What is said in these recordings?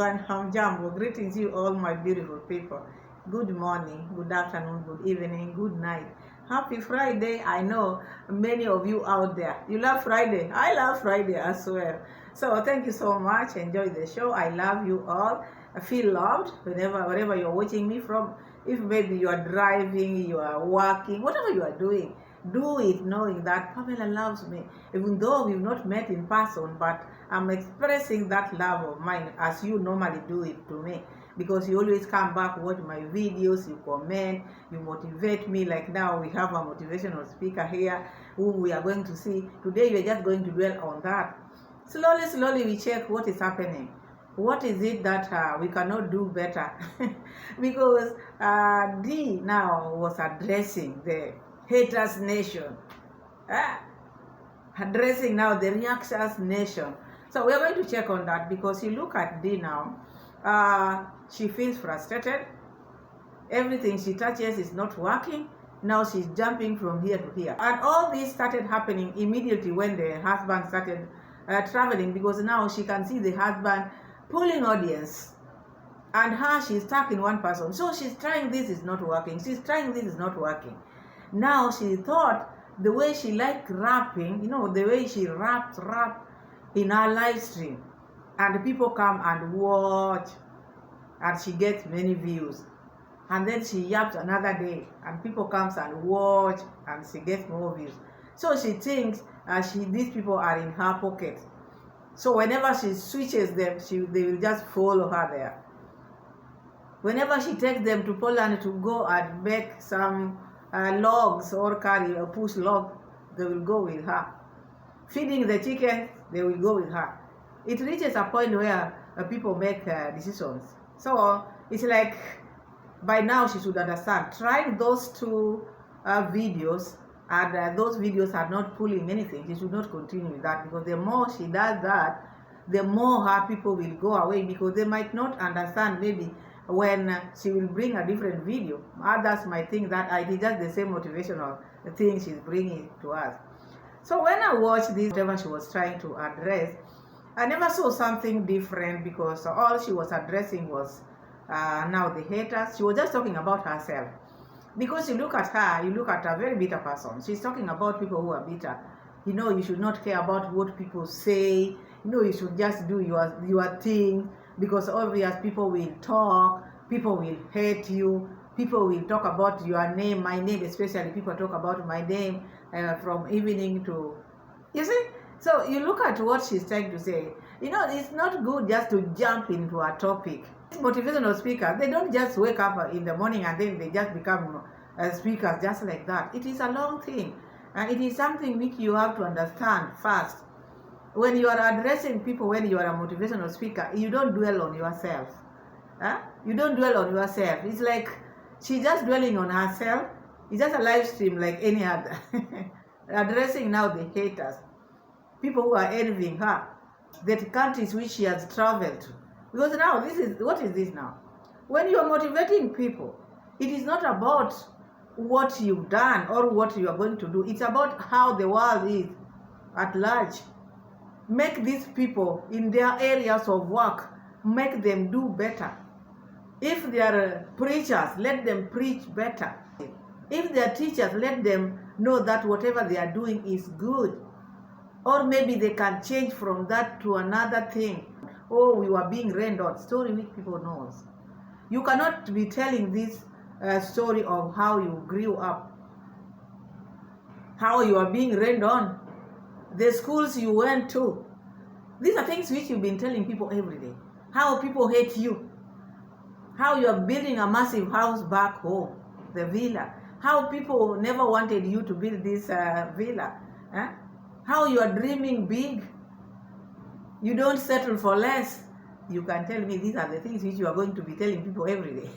everyone, hamjambo. Greetings you all my beautiful people. Good morning, good afternoon, good evening, good night. Happy Friday. I know many of you out there, you love Friday. I love Friday as well. So thank you so much. Enjoy the show. I love you all. I feel loved wherever you're watching me from. If maybe you are driving, you are working, whatever you are doing, do it knowing that Pamela loves me. Even though we've not met in person, but I'm expressing that love of mine as you normally do it to me. Because you always come back, watch my videos, you comment, you motivate me. Like now we have a motivational speaker here who we are going to see. Today we're just going to dwell on that. Slowly we check what is happening. What is it that we cannot do better? Because Dee now was addressing the Herras nation, addressing now the reactors nation. So we are going to check on that, because you look at Dee now, she feels frustrated. Everything she touches is not working. Now she's jumping from here to here. And all this started happening immediately when the husband started traveling, because now she can see the husband pulling audience. And her, she's stuck in one person. So she's trying, this is not working. She's trying, this is not working. Now she thought the way she liked rapping, the way she rap in her live stream, and people come and watch, and she gets many views, and then she yaps another day, and people comes and watch, and she gets more views. So she thinks these people are in her pocket. So whenever she switches them, they will just follow her there. Whenever she takes them to Poland to go and make some logs or carry or push log, they will go with her. Feeding the chickens, they will go with her. It reaches a point where people make decisions. So it's like, by now she should understand. Trying those two videos, and those videos are not pulling anything, she should not continue with that, because the more she does that, the more her people will go away, because they might not understand. Maybe when she will bring a different video, others might think that it is just the same motivational thing she's bringing to us. So when I watched this, whatever she was trying to address, I never saw something different, because all she was addressing was now the haters. She was just talking about herself. Because you look at her, you look at a very bitter person. She's talking about people who are bitter. You should not care about what people say. You should just do your thing, because obvious people will talk, people will hate you, people will talk about your name, my name especially. People talk about my name from evening to, you see. So you look at what she's trying to say. It's not good just to jump into a topic. Motivational speakers, they don't just wake up in the morning and then they just become speakers just like that. It is a long thing, and it is something which you have to understand first. When you are addressing people, when you are a motivational speaker, you don't dwell on yourself. You don't dwell on yourself. It's like she's just dwelling on herself. It's just a live stream like any other. Addressing now the haters, people who are envying her, the countries which she has traveled to. Because now what is this now? When you are motivating people, it is not about what you've done or what you are going to do. It's about how the world is at large. Make these people in their areas of work, make them do better. If they are preachers, let them preach better. If they are teachers, let them know that whatever they are doing is good. Or maybe they can change from that to another thing. Oh, we were being rained on. Story which people knows. You cannot be telling this story of how you grew up, how you are being rained on, the schools you went to. These are things which you've been telling people every day. How people hate you. How you are building a massive house back home, the villa. How people never wanted you to build this villa. How you are dreaming big. You don't settle for less. You can tell me these are the things which you are going to be telling people every day.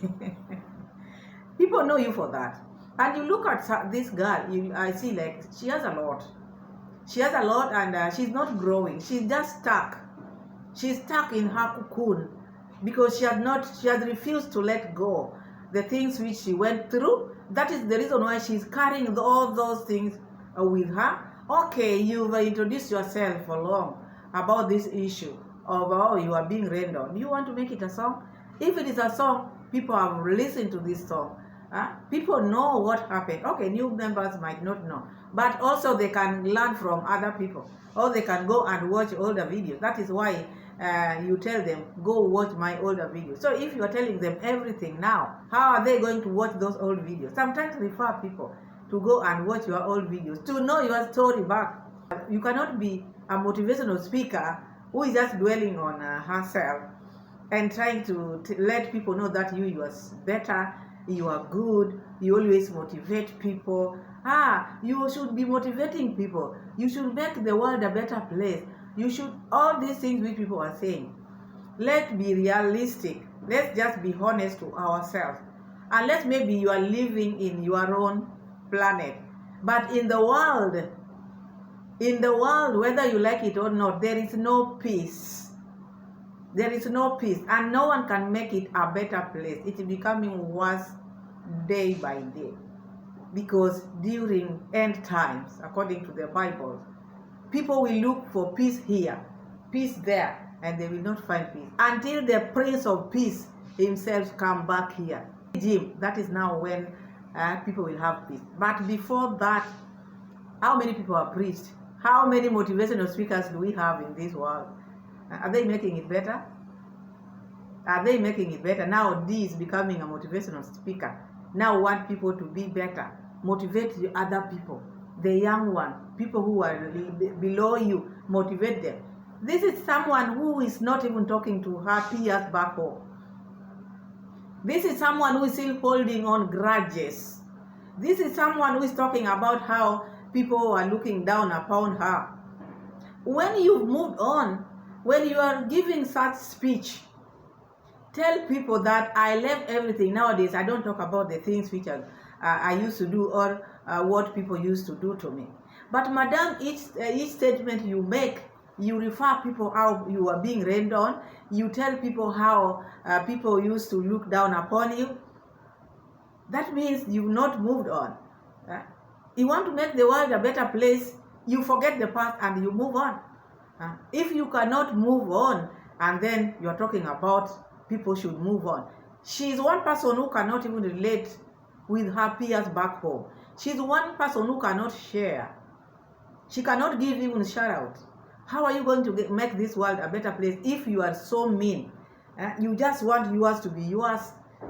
People know you for that. And you look at this girl, I see like she has a lot. She has a lot, and she's not growing. She's just stuck. She's stuck in her cocoon, because she has refused to let go the things which she went through. That is the reason why she's carrying all those things with her. Okay, you've introduced yourself for long about this issue. of, oh, you are being rained on. Do you want to make it a song? If it is a song, people have listened to this song. People know what happened. Okay, new members might not know, but also they can learn from other people, or they can go and watch older videos. That is why you tell them, go watch my older videos. So if you are telling them everything now, how are they going to watch those old videos? Sometimes refer people to go and watch your old videos to know your story back. You cannot be a motivational speaker who is just dwelling on herself and trying to let people know that you are better, you are good, you always motivate people. You should be motivating people. You should make the world a better place. You should, all these things which people are saying. Let's be realistic. Let's just be honest to ourselves. Unless maybe you are living in your own planet. But in the world, whether you like it or not, there is no peace. There is no peace, and no one can make it a better place. It is becoming worse day by day, because during end times, according to the Bible, people will look for peace here, peace there, and they will not find peace until the Prince of Peace himself come back here. That is now when people will have peace. But before that, how many people are preached? How many motivational speakers do we have in this world? Are they making it better? Are they making it better? Now Dee is becoming a motivational speaker. Now want people to be better. Motivate the other people, the young one, people who are below you, motivate them. This is someone who is not even talking to her peers back home. This is someone who is still holding on grudges. This is someone who is talking about how people are looking down upon her. When you've moved on, when you are giving such speech, tell people that I left everything. Nowadays, I don't talk about the things which I used to do, or what people used to do to me. But madam, each statement you make, you refer people how you are being rained on. You tell people how people used to look down upon you. That means you've not moved on. You want to make the world a better place, you forget the past and you move on. If you cannot move on, and then you're talking about people should move on. She's one person who cannot even relate with her peers back home. She's one person who cannot share. She cannot give even shout out. How are you going to make this world a better place if you are so mean? You just want yours to be yours,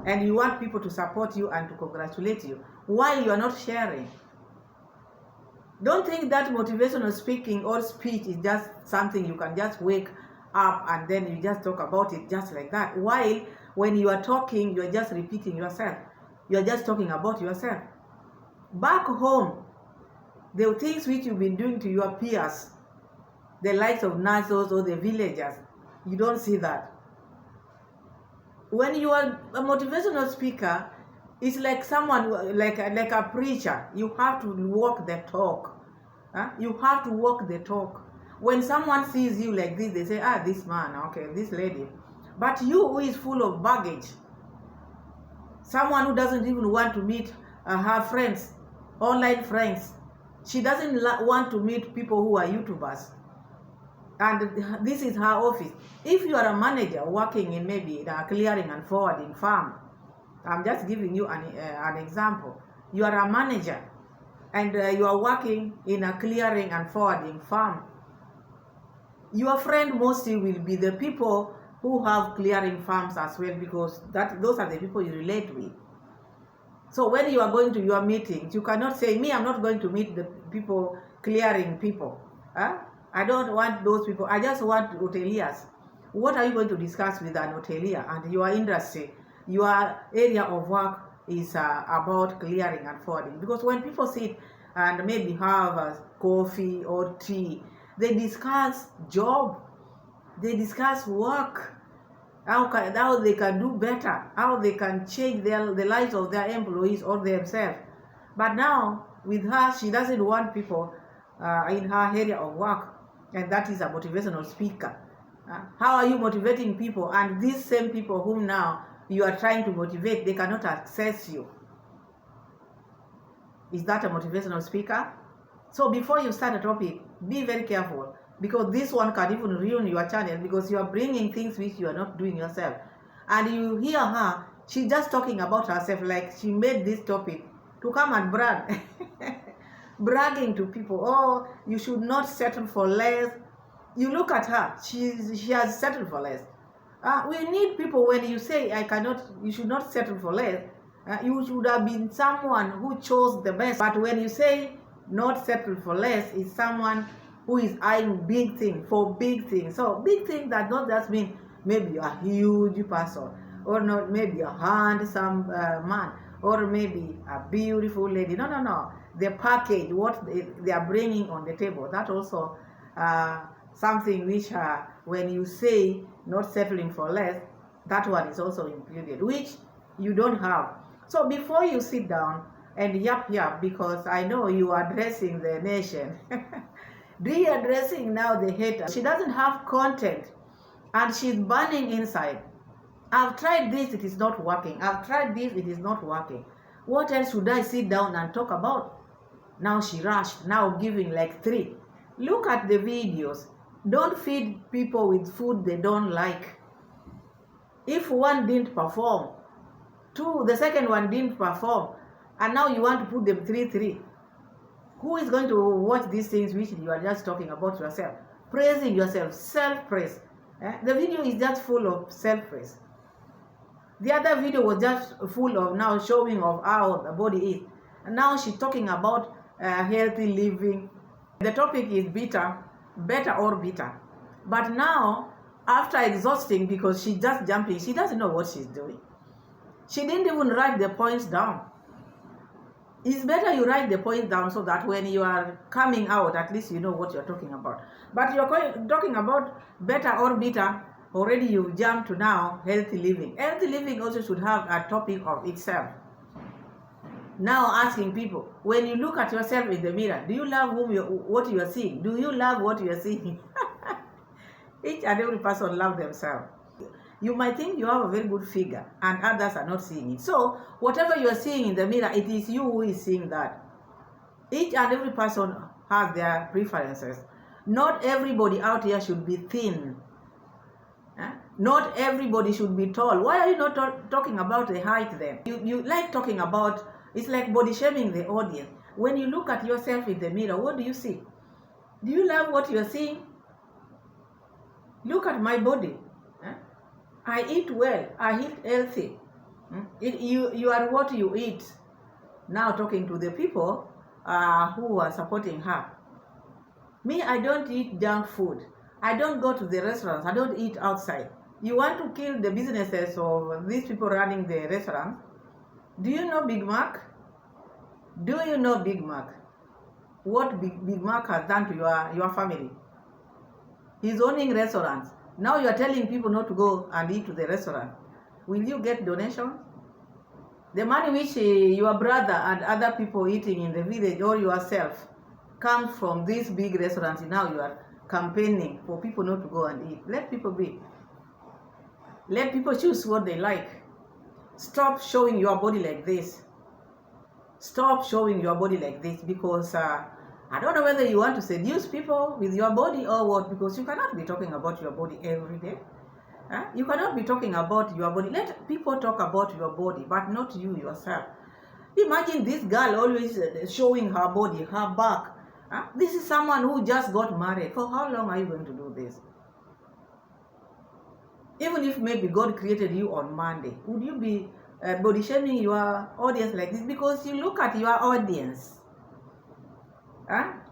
and you want people to support you and to congratulate you while you are not sharing. Don't think that motivational speaking or speech is just something you can just wake up and then you just talk about it just like that. While when you are talking, you are just repeating yourself. You are just talking about yourself. Back home, the things which you've been doing to your peers, the likes of nurses or the villagers, you don't see that. When you are a motivational speaker, it's like someone, like a preacher. You have to walk the talk. You have to walk the talk. When someone sees you like this, they say, this man, okay, this lady. But you who is full of baggage, someone who doesn't even want to meet her friends, online friends. She doesn't want to meet people who are YouTubers. And this is her office. If you are a manager working in maybe a clearing and forwarding farm, I'm just giving you an example. You are a manager and you are working in a clearing and forwarding farm. Your friend mostly will be the people who have clearing farms as well, because those are the people you relate with. So when you are going to your meetings, you cannot say, me, I'm not going to meet the people, clearing people. I don't want those people. I just want hoteliers. What are you going to discuss with an hotelier and your industry? Your area of work is about clearing and forwarding. Because when people sit and maybe have coffee or tea, they discuss job, they discuss work, how they can do better, how they can change the lives of their employees or themselves. But now, with her, she doesn't want people in her area of work, and that is a motivational speaker. How are you motivating people? And these same people whom now you are trying to motivate, they cannot access you. Is that a motivational speaker? So before you start a topic, be very careful. because this one can even ruin your channel, because you are bringing things which you are not doing yourself. And you hear her, she's just talking about herself, like she made this topic to come and brag. Bragging to people, oh, you should not settle for less. You look at her, she has settled for less. We need people, when you say you should not settle for less, you should have been someone who chose the best. But when you say not settle for less, is someone who is eyeing big things, for big things. So big things that not just mean maybe a huge person, or not maybe a handsome man, or maybe a beautiful lady. No. The package, what they are bringing on the table, that also something which when you say not settling for less, that one is also included, which you don't have. So before you sit down and yap, because I know you are addressing the nation, Dee addressing now the hater. She doesn't have content and she's burning inside. I've tried this, it is not working. I've tried this, it is not working. What else should I sit down and talk about? Now she rushed, now giving like 3. Look at the videos. Don't feed people with food they don't like. If one didn't perform, 2, the second one didn't perform, and now you want to put them 3. Who is going to watch these things which you are just talking about yourself? Praising yourself, self-praise. The video is just full of self-praise. The other video was just full of now showing of how the body is. And now she's talking about healthy living. The topic is better or bitter. But now, after exhausting, because she's just jumping, she doesn't know what she's doing. She didn't even write the points down. It's better you write the points down so that when you are coming out, at least you know what you're talking about. But you're talking about better or bitter, already you've jumped to now healthy living. Healthy living also should have a topic of itself. Now asking people, when you look at yourself in the mirror, do you love what you are seeing? Do you love what you are seeing? Each and every person loves themselves. You might think you have a very good figure and others are not seeing it. So whatever you are seeing in the mirror, it is you who is seeing that. Each and every person has their preferences. Not everybody out here should be thin. Not everybody should be tall. Why are you not talking about the height then? You like talking about, it's like body shaming the audience. When you look at yourself in the mirror, what do you see? Do you love what you are seeing? Look at my body. I eat well. I eat healthy. You are what you eat. Now talking to the people who are supporting her. Me, I don't eat junk food. I don't go to the restaurants. I don't eat outside. You want to kill the businesses of these people running the restaurant? Do you know Big Mac? Do you know Big Mac? What Big Mac has done to your family? He's owning restaurants. Now you are telling people not to go and eat to the restaurant. Will you get donations? The money which your brother and other people eating in the village or yourself comes from these big restaurants. Now you are campaigning for people not to go and eat. Let people be. Let people choose what they like. Stop showing your body like this. Stop showing your body like this, because I don't know whether you want to seduce people with your body or what, because you cannot be talking about your body every day. You cannot be talking about your body. Let people talk about your body, but not you yourself. Imagine this girl always showing her body, her back. This is someone who just got married. For how long are you going to do this? Even if maybe God created you on Monday, would you be body shaming your audience like this? Because you look at your audience.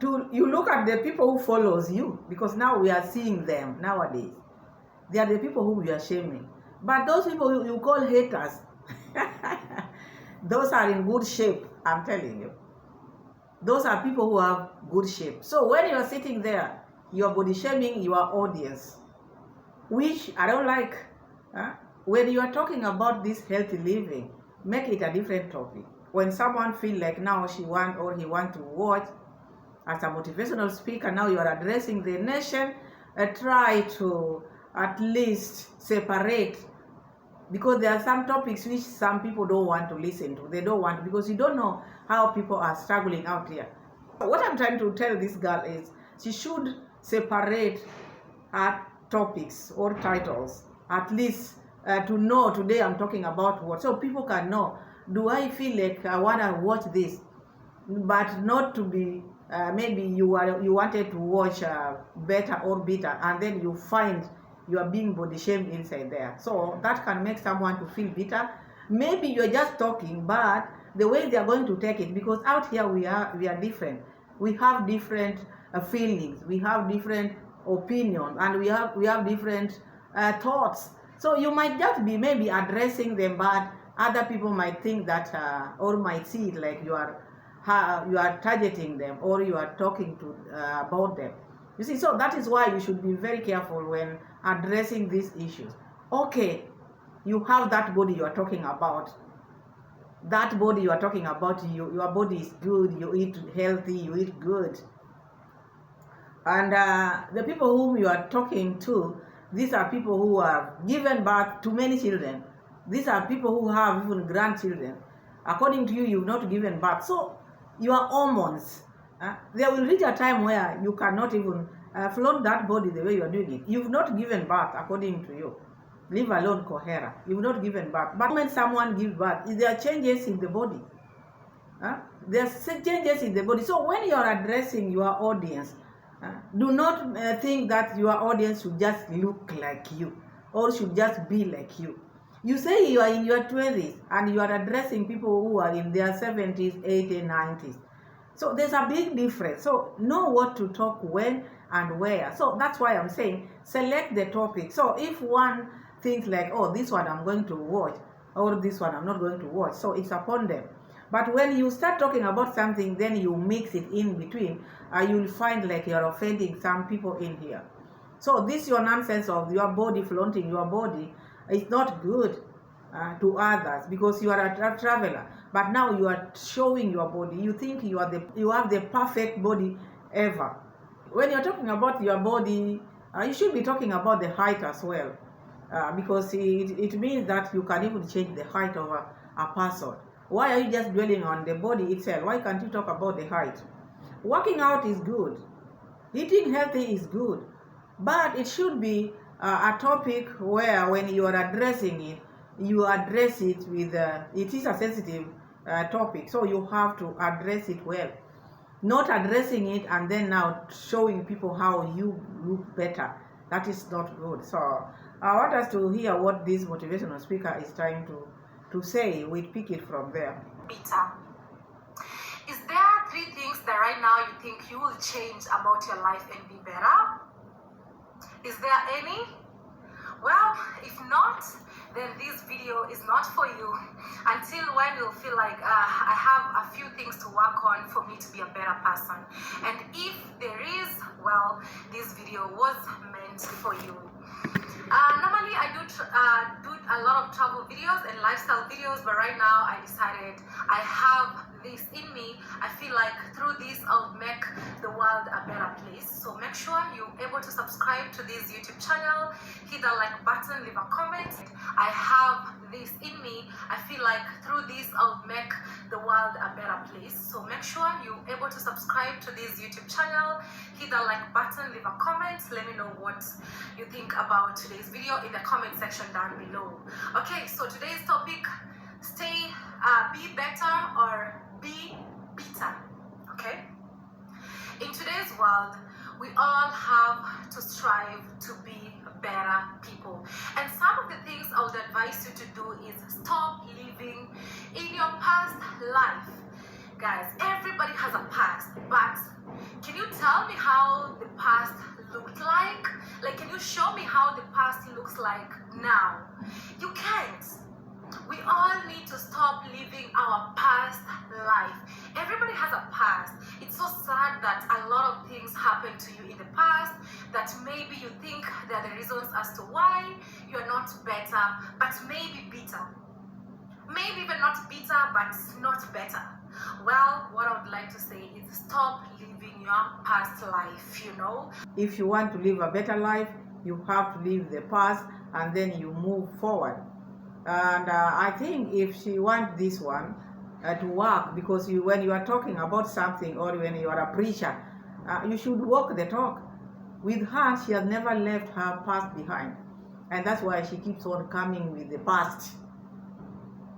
You look at the people who follows you, because now we are seeing them nowadays. They are the people who we are shaming. But those people you call haters, those are in good shape, I'm telling you. Those are people who have good shape. So when you're sitting there, you're body shaming your audience, which I don't like. When you are talking about this healthy living, make it a different topic. When someone feel like now he want to watch as a motivational speaker, now you are addressing the nation, try to at least separate, because there are some topics which some people don't want to listen to. They don't want, because you don't know how people are struggling out here. What I'm trying to tell this girl is she should separate topics or titles, at least to know today I'm talking about what, so people can know, do I feel like I want to watch this, but not to be maybe you wanted to watch better or bitter, and then you find you are being body shamed inside there. So that can make someone to feel bitter. Maybe you're just talking, but the way they are going to take it, because out here we are different. We have different feelings, we have different opinions, and we have different thoughts. So you might just be maybe addressing them, but other people might think that or might see it like you are targeting them, or you are talking to about them. You see, so that is why you should be very careful when addressing these issues. Okay, you have that body you are talking about. That body you are talking about, your body is good, you eat healthy, you eat good. And the people whom you are talking to, these are people who have given birth to many children. These are people who have even grandchildren. According to you, you've not given birth. So your hormones, there will reach a time where you cannot even flaunt that body the way you are doing it. You've not given birth according to you. Leave alone cohera. You've not given birth. But when someone gives birth, there are changes in the body. There are changes in the body. So when you are addressing your audience, do not think that your audience should just look like you or should just be like you. You say you are in your 20s and you are addressing people who are in their 70s, 80s, 90s. So there's a big difference. So know what to talk when and where. So that's why I'm saying select the topic. So if one thinks like, oh, this one I'm going to watch, or this one I'm not going to watch, so it's upon them. But when you start talking about something, then you mix it in between, you'll find like you're offending some people in here. So this your nonsense of your body, flaunting your body, is not good to others, because you are a traveler. But now you are showing your body. You think you have the perfect body ever. When you're talking about your body, you should be talking about the height as well, because it means that you can even change the height of a person. Why are you just dwelling on the body itself? Why can't you talk about the height? Working out is good. Eating healthy is good. But it should be a topic where when you are addressing it, you address it with, it is a sensitive topic. So you have to address it well. Not addressing it and then now showing people how you look better. That is not good. So I want us to hear what this motivational speaker is trying to say. We pick it from there. Peter, is there 3 things that right now you think you will change about your life and be better? Is there any? Well, if not, then this video is not for you. Until when you'll feel like I have a few things to work on for me to be a better person. And if there is, well, this video was meant for you. Normally I do a lot of travel videos and lifestyle videos, but right now I decided I have this in me. I feel like through this I'll make the world a better place. So make sure you're able to subscribe to this YouTube channel, hit the like button, leave a comment. I have this in me. I feel like through this I'll make the world a better place. So make sure you're able to subscribe to this YouTube channel, hit the like button, leave a comment. Let me know what you think about today's video in the comment section down below. Okay, so today's topic, be better or be bitter. Okay, in today's world we all have to strive to be better people, and some of the things I would advise you to do is stop living in your past life. Guys, everybody has a past, but can you tell me how the past looked like? Like, can you show me how the past looks like now? You can't. We all need to stop living our past life. Everybody has a past. It's so sad that a lot of things happened to you in the past that maybe you think they're the reasons as to why you're not better, but maybe bitter. Maybe even not bitter, but not better. Well, what I would like to say is stop living your past life, you know. If you want to live a better life, you have to leave the past and then you move forward. And I think if she wants this one to work, because when you are talking about something or when you are a preacher, you should walk the talk. With her, she has never left her past behind. And that's why she keeps on coming with the past.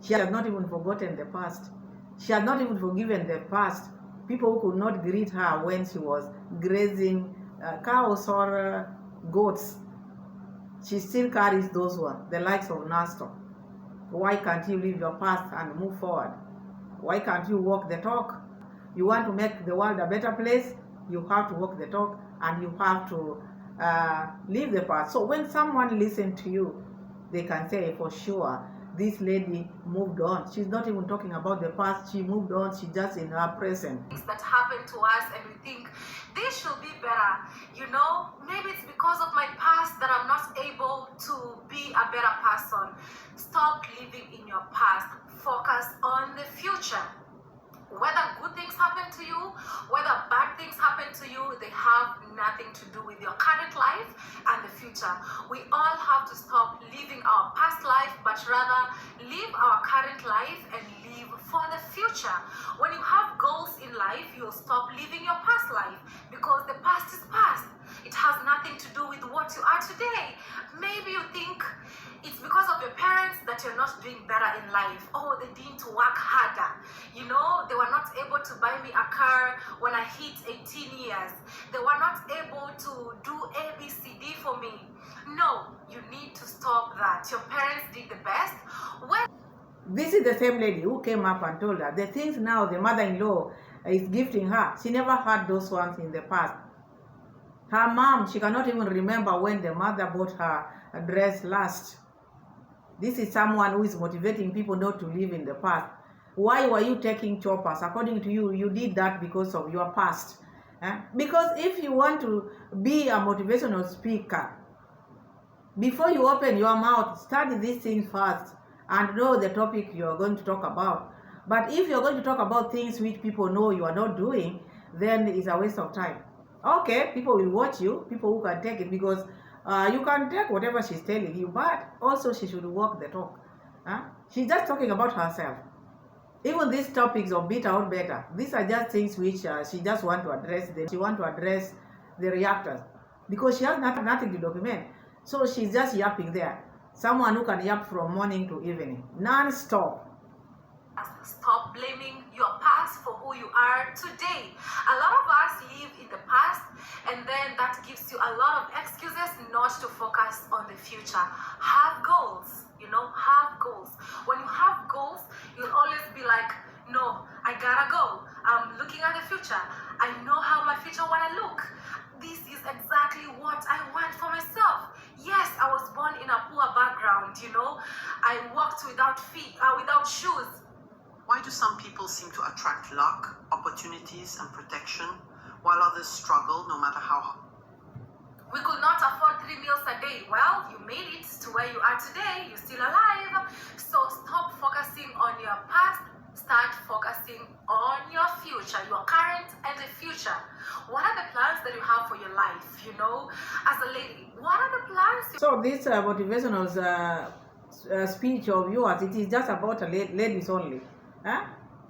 She has not even forgotten the past. She has not even forgiven the past. People who could not greet her when she was grazing cows or goats. She still carries those ones, the likes of Nastor. Why can't you leave your past and move forward? Why can't you walk the talk? You want to make the world a better place, you have to walk the talk, and you have to leave the past. So when someone listens to you, they can say for sure, this lady moved on. She's not even talking about the past. She moved on. She's just in her present. Things that happen to us and we think this should be better. You know, maybe it's because of my past that I'm not able to be a better person. Stop living in your past. Focus on the future. Whether good things happen to you, whether bad things happen to you, they have nothing to do with your current life and the future. We all have to stop living our past life, but rather live our current life and live for the future. When you have goals in life, you'll stop living your past life because the past is past. It has nothing to do with what you are today. Maybe you think it's because of your parents that you're not doing better in life. Oh, they didn't work harder. You know, they were not able to buy me a car when I hit 18 years. They were not able to do ABCD for me. No, you need to stop that. Your parents did the best. This is the same lady who came up and told her the things now the mother-in-law is gifting her. She never had those ones in the past. Her mom, she cannot even remember when the mother bought her a dress last. This is someone who is motivating people not to live in the past. Why were you taking choppers? According to you, you did that because of your past. Because if you want to be a motivational speaker, before you open your mouth, study these things first and know the topic you are going to talk about. But if you're going to talk about things which people know you are not doing, then it's a waste of time. Okay, people will watch you, people who can take it, because you can take whatever she's telling you, but also she should walk the talk. She's just talking about herself. Even these topics of bitter or better, these are just things which she just want to address. She want to address the reactors because she has nothing to document. So she's just yapping there. Someone who can yap from morning to evening, non-stop. Stop blaming your past for who you are today. A lot of us live in the past, and then that gives you a lot of excuses not to focus on the future. Have goals, have goals. When you have goals, you'll always be like, no, I gotta go. I'm looking at the future. I know how my future wanna look. This is exactly what I want for myself. Yes, I was born in a poor background, I walked without feet, without shoes. Why do some people seem to attract luck, opportunities, and protection, while others struggle no matter how hard? We could not afford 3 meals a day. Well, you made it to where you are today. You're still alive. So stop focusing on your past. Start focusing on your future, your current and the future. What are the plans that you have for your life? As a lady, what are the plans? So this motivational speech of yours, it is just about ladies only.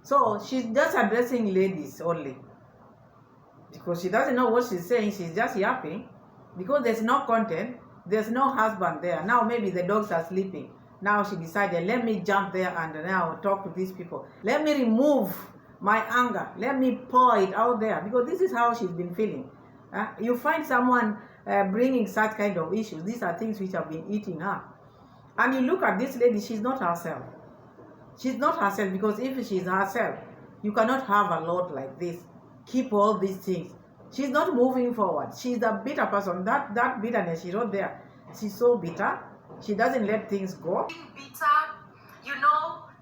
So she's just addressing ladies only because she doesn't know what she's saying. She's just yapping because there's no content, there's no husband there. Now maybe the dogs are sleeping. Now she decided, let me jump there and now talk to these people. Let me remove my anger. Let me pour it out there because this is how she's been feeling. You find someone bringing such kind of issues. These are things which have been eating her. And you look at this lady, she's not herself. She's not herself because if she's herself, you cannot have a lot like this. Keep all these things. She's not moving forward. She's a bitter person. That bitterness she wrote there, she's so bitter. She doesn't let things go. Being bitter,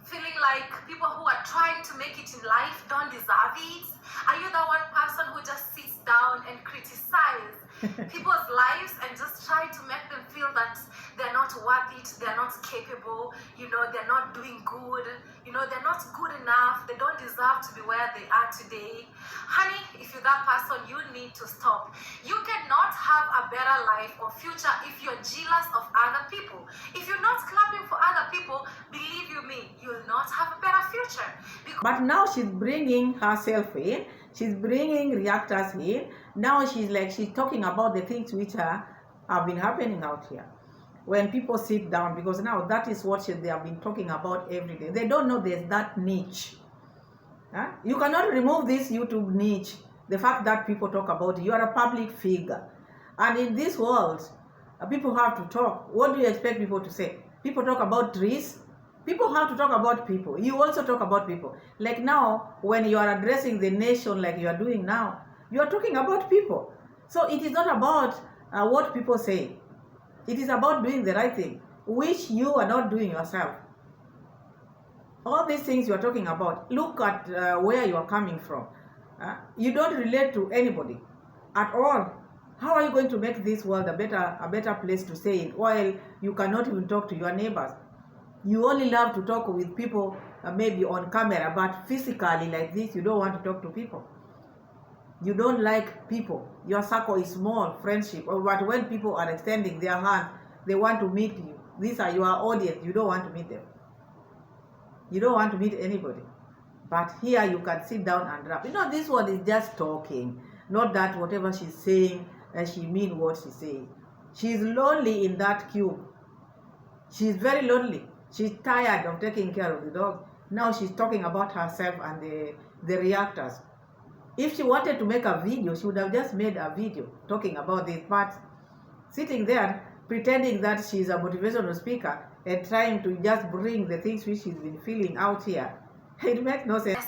feeling like people who are trying to make it in life don't deserve it. Are you the one person who just sits down and criticizes people's lives and just try to make them feel that they're not worth it, they're not capable, they're not doing good, they're not good enough, they don't deserve to be where they are today? Honey, if you're that person, you need to stop. You cannot have a better life or future if you're jealous of other people. If you're not clapping for other people, believe you me, you'll not have a better future. But now she's bringing herself in, she's bringing reactors in, Now she's talking about the things which have been happening out here. When people sit down, because now that is what they have been talking about every day. They don't know there's that niche. Huh? You cannot remove this YouTube niche. The fact that people talk about it. You are a public figure. And in this world, people have to talk. What do you expect people to say? People talk about trees. People have to talk about people. You also talk about people. Like now, when you are addressing the nation like you are doing now, you are talking about people. So it is not about what people say. It is about doing the right thing, which you are not doing yourself. All these things you are talking about, look at where you are coming from. You don't relate to anybody at all. How are you going to make this world a better place to stay in while you cannot even talk to your neighbors? You only love to talk with people maybe on camera, but physically like this, you don't want to talk to people. You don't like people. Your circle is small, friendship. But when people are extending their hand, they want to meet you. These are your audience. You don't want to meet them. You don't want to meet anybody. But here you can sit down and rap. This one is just talking. Not that whatever she's saying, she means what she's saying. She's lonely in that cube. She's very lonely. She's tired of taking care of the dog. Now she's talking about herself and the reactors. If she wanted to make a video, she would have just made a video talking about this. But sitting there, pretending that she's a motivational speaker and trying to just bring the things which she's been feeling out here, it makes no sense.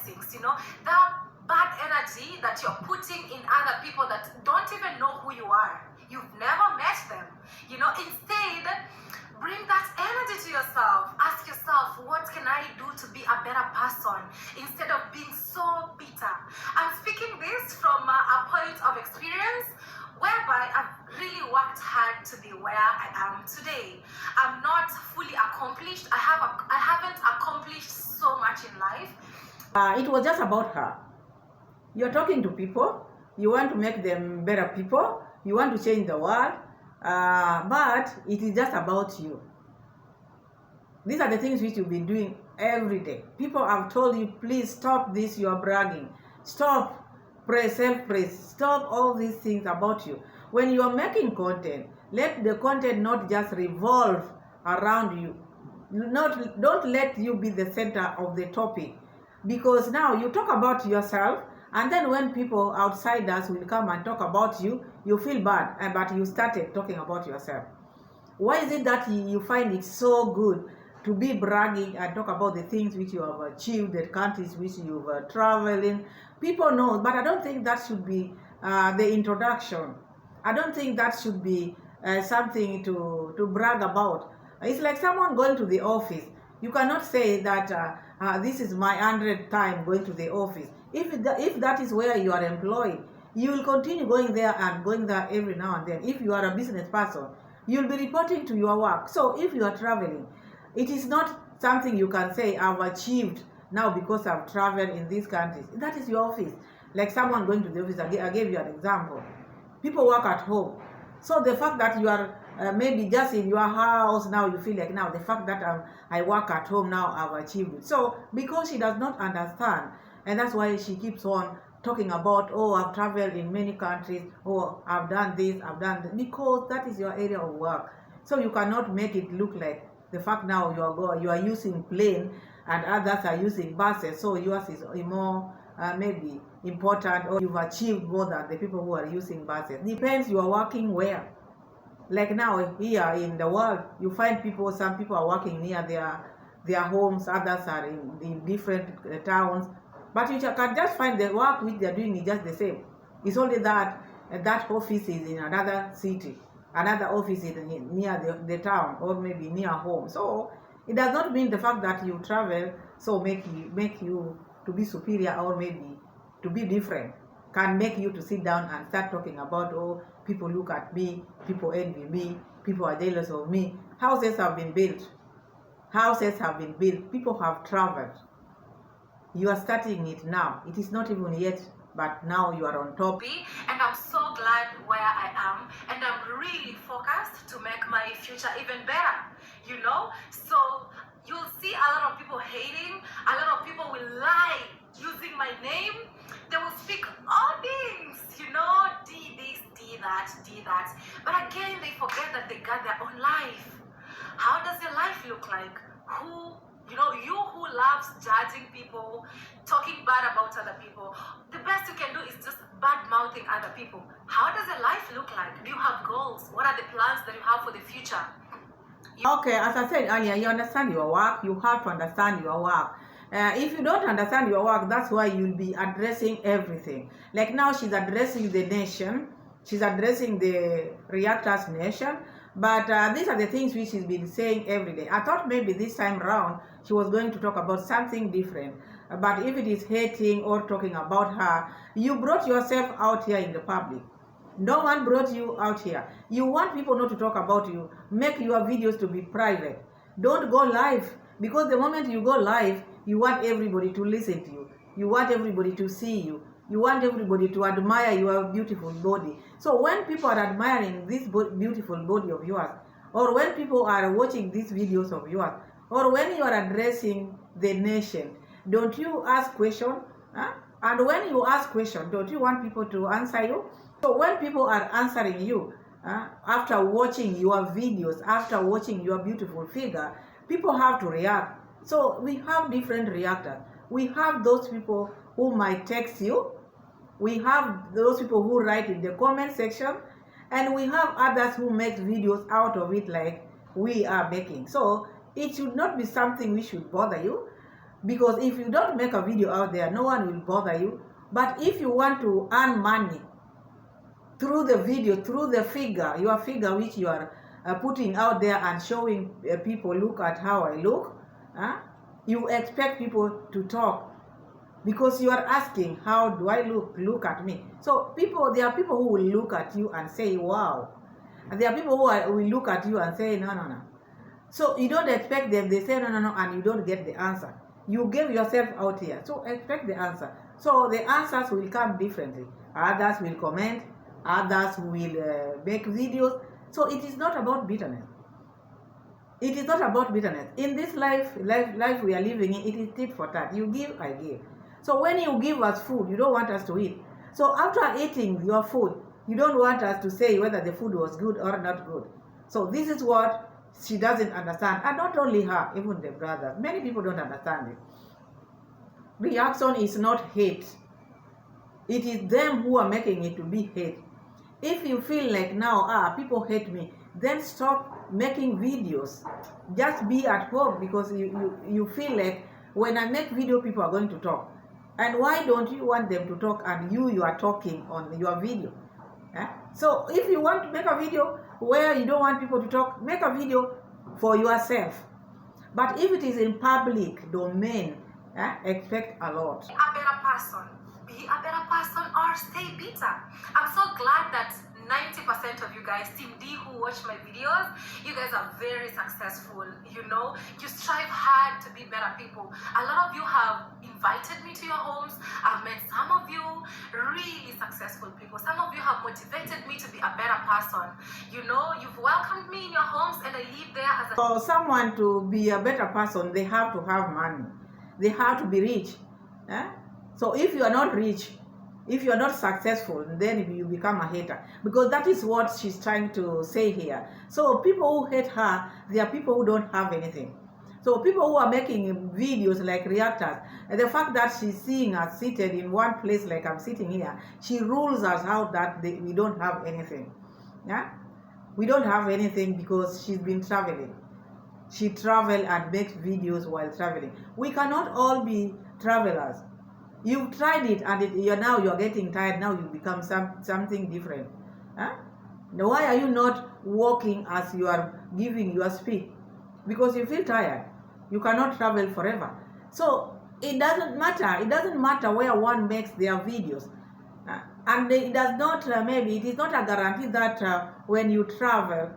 That bad energy that you're putting in other people that don't even know who you are. You've never met them. Instead, bring that energy to yourself. Ask yourself, what can I do to be a better person instead of being so bitter? I'm speaking this from a point of experience whereby I've really worked hard to be where I am today. I'm not fully accomplished. I haven't accomplished so much in life. It was just about her. You're talking to people. You want to make them better people. You want to change the world. But it is just about you. These are the things which you've been doing every day. People have told you, please stop this, you are bragging. Stop self-praise. Stop all these things about you. When you are making content, let the content not just revolve around you. Don't let you be the center of the topic. Because now you talk about yourself, and then when people outsiders will come and talk about you, you feel bad, but you started talking about yourself. Why is it that you find it so good to be bragging and talk about the things which you have achieved, the countries which you've traveled in? People know, but I don't think that should be the introduction. I don't think that should be something to brag about. It's like someone going to the office. You cannot say that this is my 100th time going to the office. If that is where you are employed, you will continue going there and going there every now and then. If you are a business person, you'll be reporting to your work. So if you are traveling, it is not something you can say, I've achieved now because I've traveled in these countries. That is your office. Like someone going to the office, I gave you an example. People work at home. So the fact that you are maybe just in your house now, you feel like now the fact that I work at home now, I've achieved it. So because she does not understand, and that's why she keeps on talking about, oh, I've traveled in many countries, oh, I've done this, I've done that, because that is your area of work. So you cannot make it look like the fact now you are using plane and others are using buses, so yours is more maybe important, or you've achieved more than the people who are using buses. Depends you are working where. Like now here in the world, you find some people are working near their homes, others are in different towns. But you can just find the work which they are doing is just the same. It's only that office is in another city, another office is near the town, or maybe near home. So it does not mean the fact that you travel so make you to be superior, or maybe to be different, can make you to sit down and start talking about, oh, people look at me, people envy me, people are jealous of me. Houses have been built. People have traveled. You are starting it now. It is not even yet, but now you are on top. And I'm so glad where I am, and I'm really focused to make my future even better, So you'll see a lot of people hating, a lot of people will lie using my name. They will speak all things, Dee see that. But again, they forget that they got their own life. How does your life look like? You who loves judging people, talking bad about other people, the best you can do is just bad mouthing other people. How does your life look like? Do you have goals? What are the plans that you have for the future? Okay, as I said earlier, you understand your work. You have to understand your work. If you don't understand your work, that's why you'll be addressing everything. Like now, she's addressing the nation. She's addressing the reactors nation. But these are the things which she's been saying every day. I thought maybe this time around she was going to talk about something different. But if it is hating or talking about her, you brought yourself out here in the public. No one brought you out here. You want people not to talk about you. Make your videos to be private. Don't go live. Because the moment you go live, you want everybody to listen to you. You want everybody to see you. You want everybody to admire your beautiful body. So when people are admiring this beautiful body of yours, or when people are watching these videos of yours, or when you are addressing the nation, don't you ask questions? Huh? And when you ask questions, don't you want people to answer you? So when people are answering you, after watching your videos, after watching your beautiful figure, people have to react. So we have different reactors. We have those people who might text you. We have those people who write in the comment section. And we have others who make videos out of it like we are making. So it should not be something which should bother you. Because if you don't make a video out there, no one will bother you. But if you want to earn money through the video, through the figure, your figure which you are putting out there and showing people, look at how I look, you expect people to talk because you are asking, how do I look? Look at me. So there are people who will look at you and say, wow. And there are people who will look at you and say, no. So you don't expect them. They say, no, and you don't get the answer. You gave yourself out here. So expect the answer. So the answers will come differently. Others will comment. Others will make videos. So it is not about bitterness. It is not about bitterness. In this life we are living in, it is tit for tat. You give, I give. So when you give us food, you don't want us to eat. So after eating your food, you don't want us to say whether the food was good or not good. So this is what she doesn't understand. And not only her, even the brothers. Many people don't understand it. Reaction is not hate. It is them who are making it to be hate. If you feel like now, people hate me, then stop making videos. Just be at home because you feel like when I make video, people are going to talk. And why don't you want them to talk and you are talking on your video? So if you want to make a video where you don't want people to talk, make a video for yourself. But if it is in public domain, expect a lot. Be a better person. Be a better person or stay bitter. I'm so glad that 90% of you guys, Team D who watch my videos, you guys are very successful. You strive hard to be better people. A lot of you have invited me to your homes. I've met some of you really successful people. Some of you have motivated me to be a better person. You've welcomed me in your homes and I live there as a... For someone to be a better person, they have to have money. They have to be rich. So if you are not rich, if you are not successful, then you become a hater. Because that is what she's trying to say here. So people who hate her, they are people who don't have anything. So people who are making videos like reactors, and the fact that she's seeing us seated in one place like I'm sitting here, she rules us out that we don't have anything. We don't have anything because she's been traveling. She travels and makes videos while traveling. We cannot all be travelers. You've tried it and you're getting tired. Now you become something different. Now why are you not walking as you are giving your speech? Because you feel tired. You cannot travel forever. So it doesn't matter. It doesn't matter where one makes their videos. And it does not, it is not a guarantee that when you travel,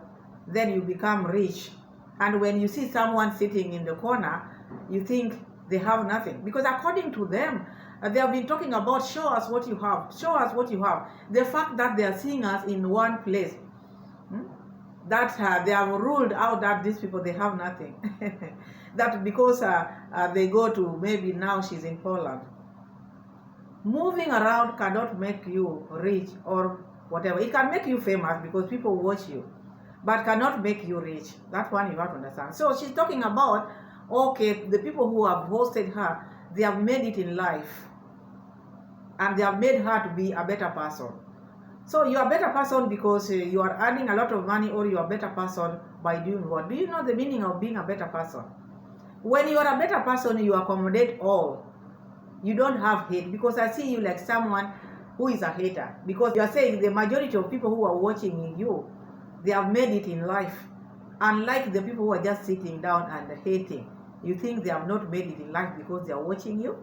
then you become rich. And when you see someone sitting in the corner, you think they have nothing. Because according to them, they have been talking about show us what you have. Show us what you have. The fact that they are seeing us in one place, that they have ruled out that these people, they have nothing. That because they go to, maybe now she's in Poland. Moving around cannot make you rich or whatever. It can make you famous because people watch you, but cannot make you rich. That one you have to understand. So she's talking about, okay, the people who have hosted her, they have made it in life, and they have made her to be a better person. So you are a better person because you are earning a lot of money, or you are a better person by doing what? Do you know the meaning of being a better person? When you are a better person, you accommodate all. You don't have hate, because I see you like someone who is a hater, because you are saying the majority of people who are watching you, they have made it in life. Unlike the people who are just sitting down and hating, you think they have not made it in life because they are watching you.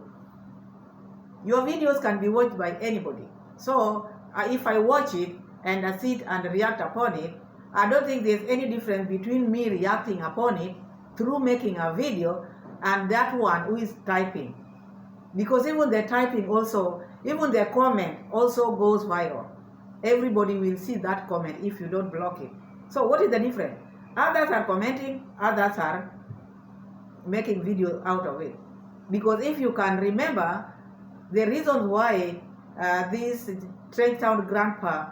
Your videos can be watched by anybody. So if I watch it and I sit and react upon it, I don't think there's any difference between me reacting upon it through making a video and that one who is typing. Because even the typing also, even the comment also goes viral. Everybody will see that comment if you don't block it. So what is the difference? Others are commenting, others are making video out of it. Because if you can remember, the reason why this Trench Town grandpa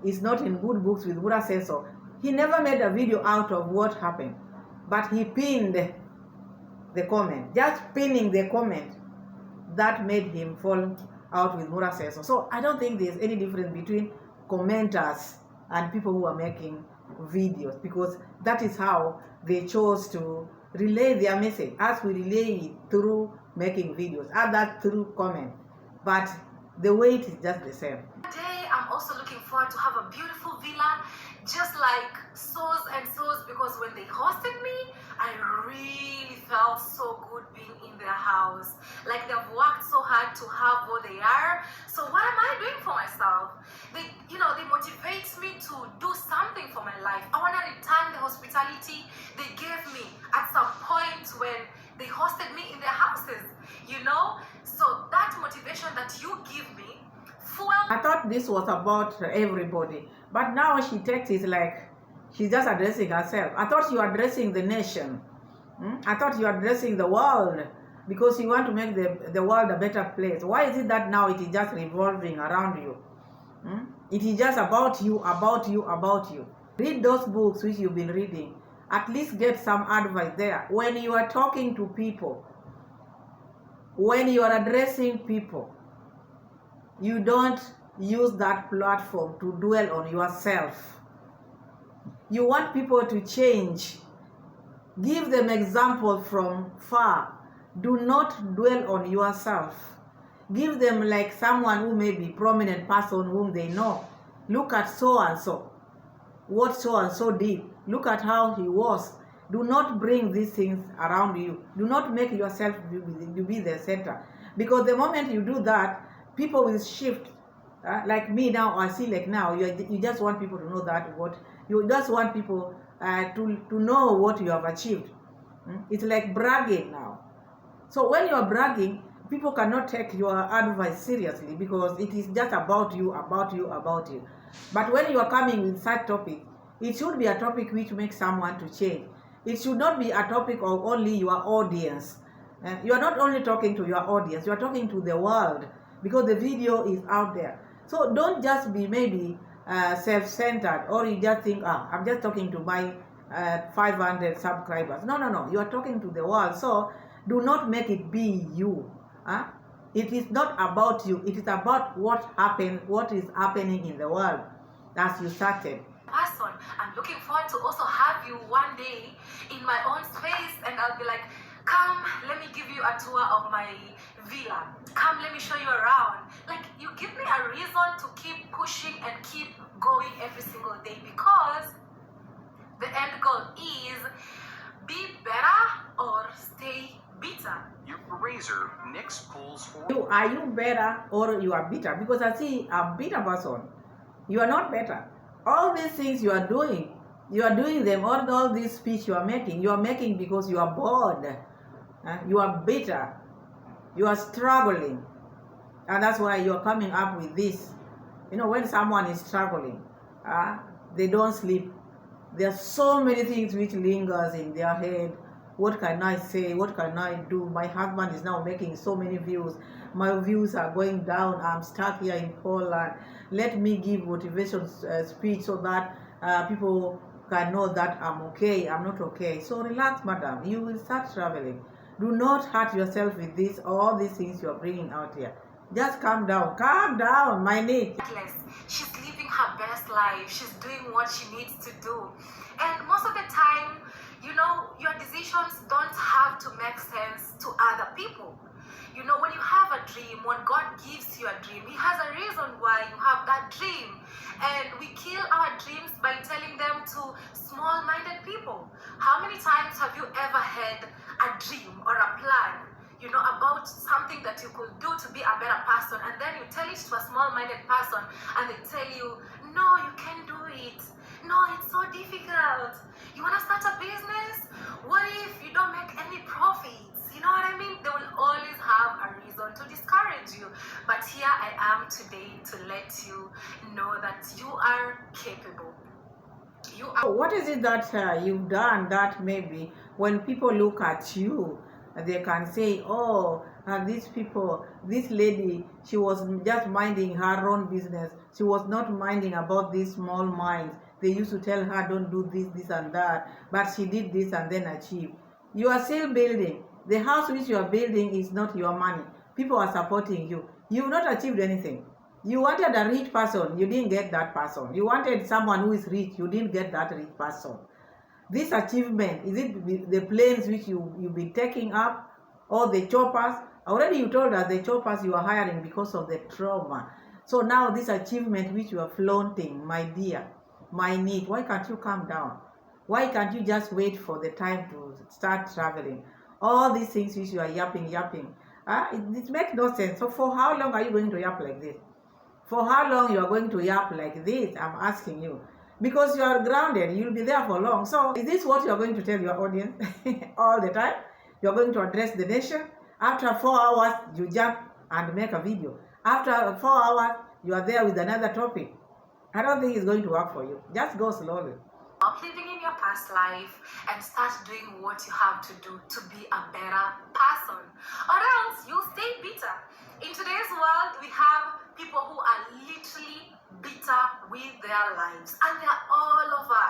is not in good books with Buddha says so, he never made a video out of what happened, but he pinned the comment. Just pinning the comment, that made him fall out with Mura says so. So I don't think there's any difference between commenters and people who are making videos, because that is how they chose to relay their message, as we relay it through making videos, others through comment, but the weight is just the same. Today I'm also looking forward to have a beautiful villa, just like So's and So's, because when they hosted me, I really felt so good being in their house. Like they've worked so hard to have what they are. So what am I doing for myself? They motivate me to do something for my life. I want to return the hospitality they gave me at some point when they hosted me in their houses, So that motivation that you give me, I thought this was about everybody, but now she takes it like she's just addressing herself. I thought you were addressing the nation. I thought you were addressing the world, because you want to make the world a better place. Why is it that now it is just revolving around you? It is just about you, about you, about you. Read those books which you've been reading. At least get some advice there. When you are talking to people, when you are addressing people, you don't use that platform to dwell on yourself. You want people to change. Give them example from far. Do not dwell on yourself. Give them like someone who may be prominent person whom they know. Look at so and so. What so and so did. Look at how he was. Do not bring these things around you. Do not make yourself to be the center. Because the moment you do that, people will shift. Like me now, I see like now, you just want people to know that what you just want people to know what you have achieved. It's like bragging now. So when you are bragging, people cannot take your advice seriously, because it is just about you, about you, about you. But when you are coming with such topic, it should be a topic which makes someone to change. It should not be a topic of only your audience. You are not only talking to your audience, you are talking to the world, because the video is out there. So don't just be maybe self-centered, or you just think, I'm just talking to my 500 subscribers. No. You are talking to the world. So do not make it be you. It is not about you. It is about what is happening in the world as you started. Person, I'm looking forward to also have you one day in my own space, and I'll be like, come, let me give you a tour of my villa. Come, let me show you around. Like, you give me a reason to keep pushing and keep going every single day, because the end goal is be better or stay bitter. Your razor next pulls for. Are you better or you are bitter? Because I see a bitter person. You are not better. All these things you are doing them, all this speech you are making because you are bored. You are bitter. You are struggling. And that's why you are coming up with this. When someone is struggling, they don't sleep. There are so many things which lingers in their head, what can I say, what can I do? My husband is now making so many views, my views are going down, I'm stuck here in Poland. Let me give motivation speech so that people can know that I'm okay, I'm not okay. So relax, madam, you will start traveling. Do not hurt yourself with this, all these things you are bringing out here. Just calm down, my niece. She's living her best life. She's doing what she needs to do. And most of the time, you know, your decisions don't have to make sense to other people. You know, when you have a dream, when God gives you a dream, He has a reason why you have that dream. And we kill our dreams by telling them to small-minded people. How many times have you ever had a dream or a plan, you know, about something that you could do to be a better person, and then you tell it to a small-minded person and they tell you, no, you can't do it. No, it's so difficult. You want to start a business? What if you don't make any profits? You know what I mean? They will always have a reason to discourage you. But here I am today to let you know that you are capable. You are. What is it that you've done that maybe when people look at you, they can say, oh, these people, this lady, she was just minding her own business. She was not minding about these small minds. They used to tell her, don't do this and that, but she did this and then achieved. You are still building. The house which you are building is not your money. People are supporting you. You've not achieved anything. You wanted a rich person, you didn't get that person. You wanted someone who is rich, you didn't get that rich person. This achievement, is it the planes which you've been taking up, or the choppers? Already you told us the choppers you are hiring because of the trauma. So now this achievement which you are flaunting, my dear, my need, why can't you calm down? Why can't you just wait for the time to start traveling? All these things which you are yapping, it makes no sense. So for how long are you going to yap like this? For how long you are going to yap like this? I'm asking you. Because you are grounded, you'll be there for long. So is this what you are going to tell your audience all the time? You're going to address the nation. After 4 hours, you jump and make a video. After 4 hours, you are there with another topic. I don't think it's going to work for you. Just go slowly. Stop living in your past life and start doing what you have to do to be a better person. Or else you'll stay bitter. In today's world, we have people who are literally bitter with their lives, and they're all over.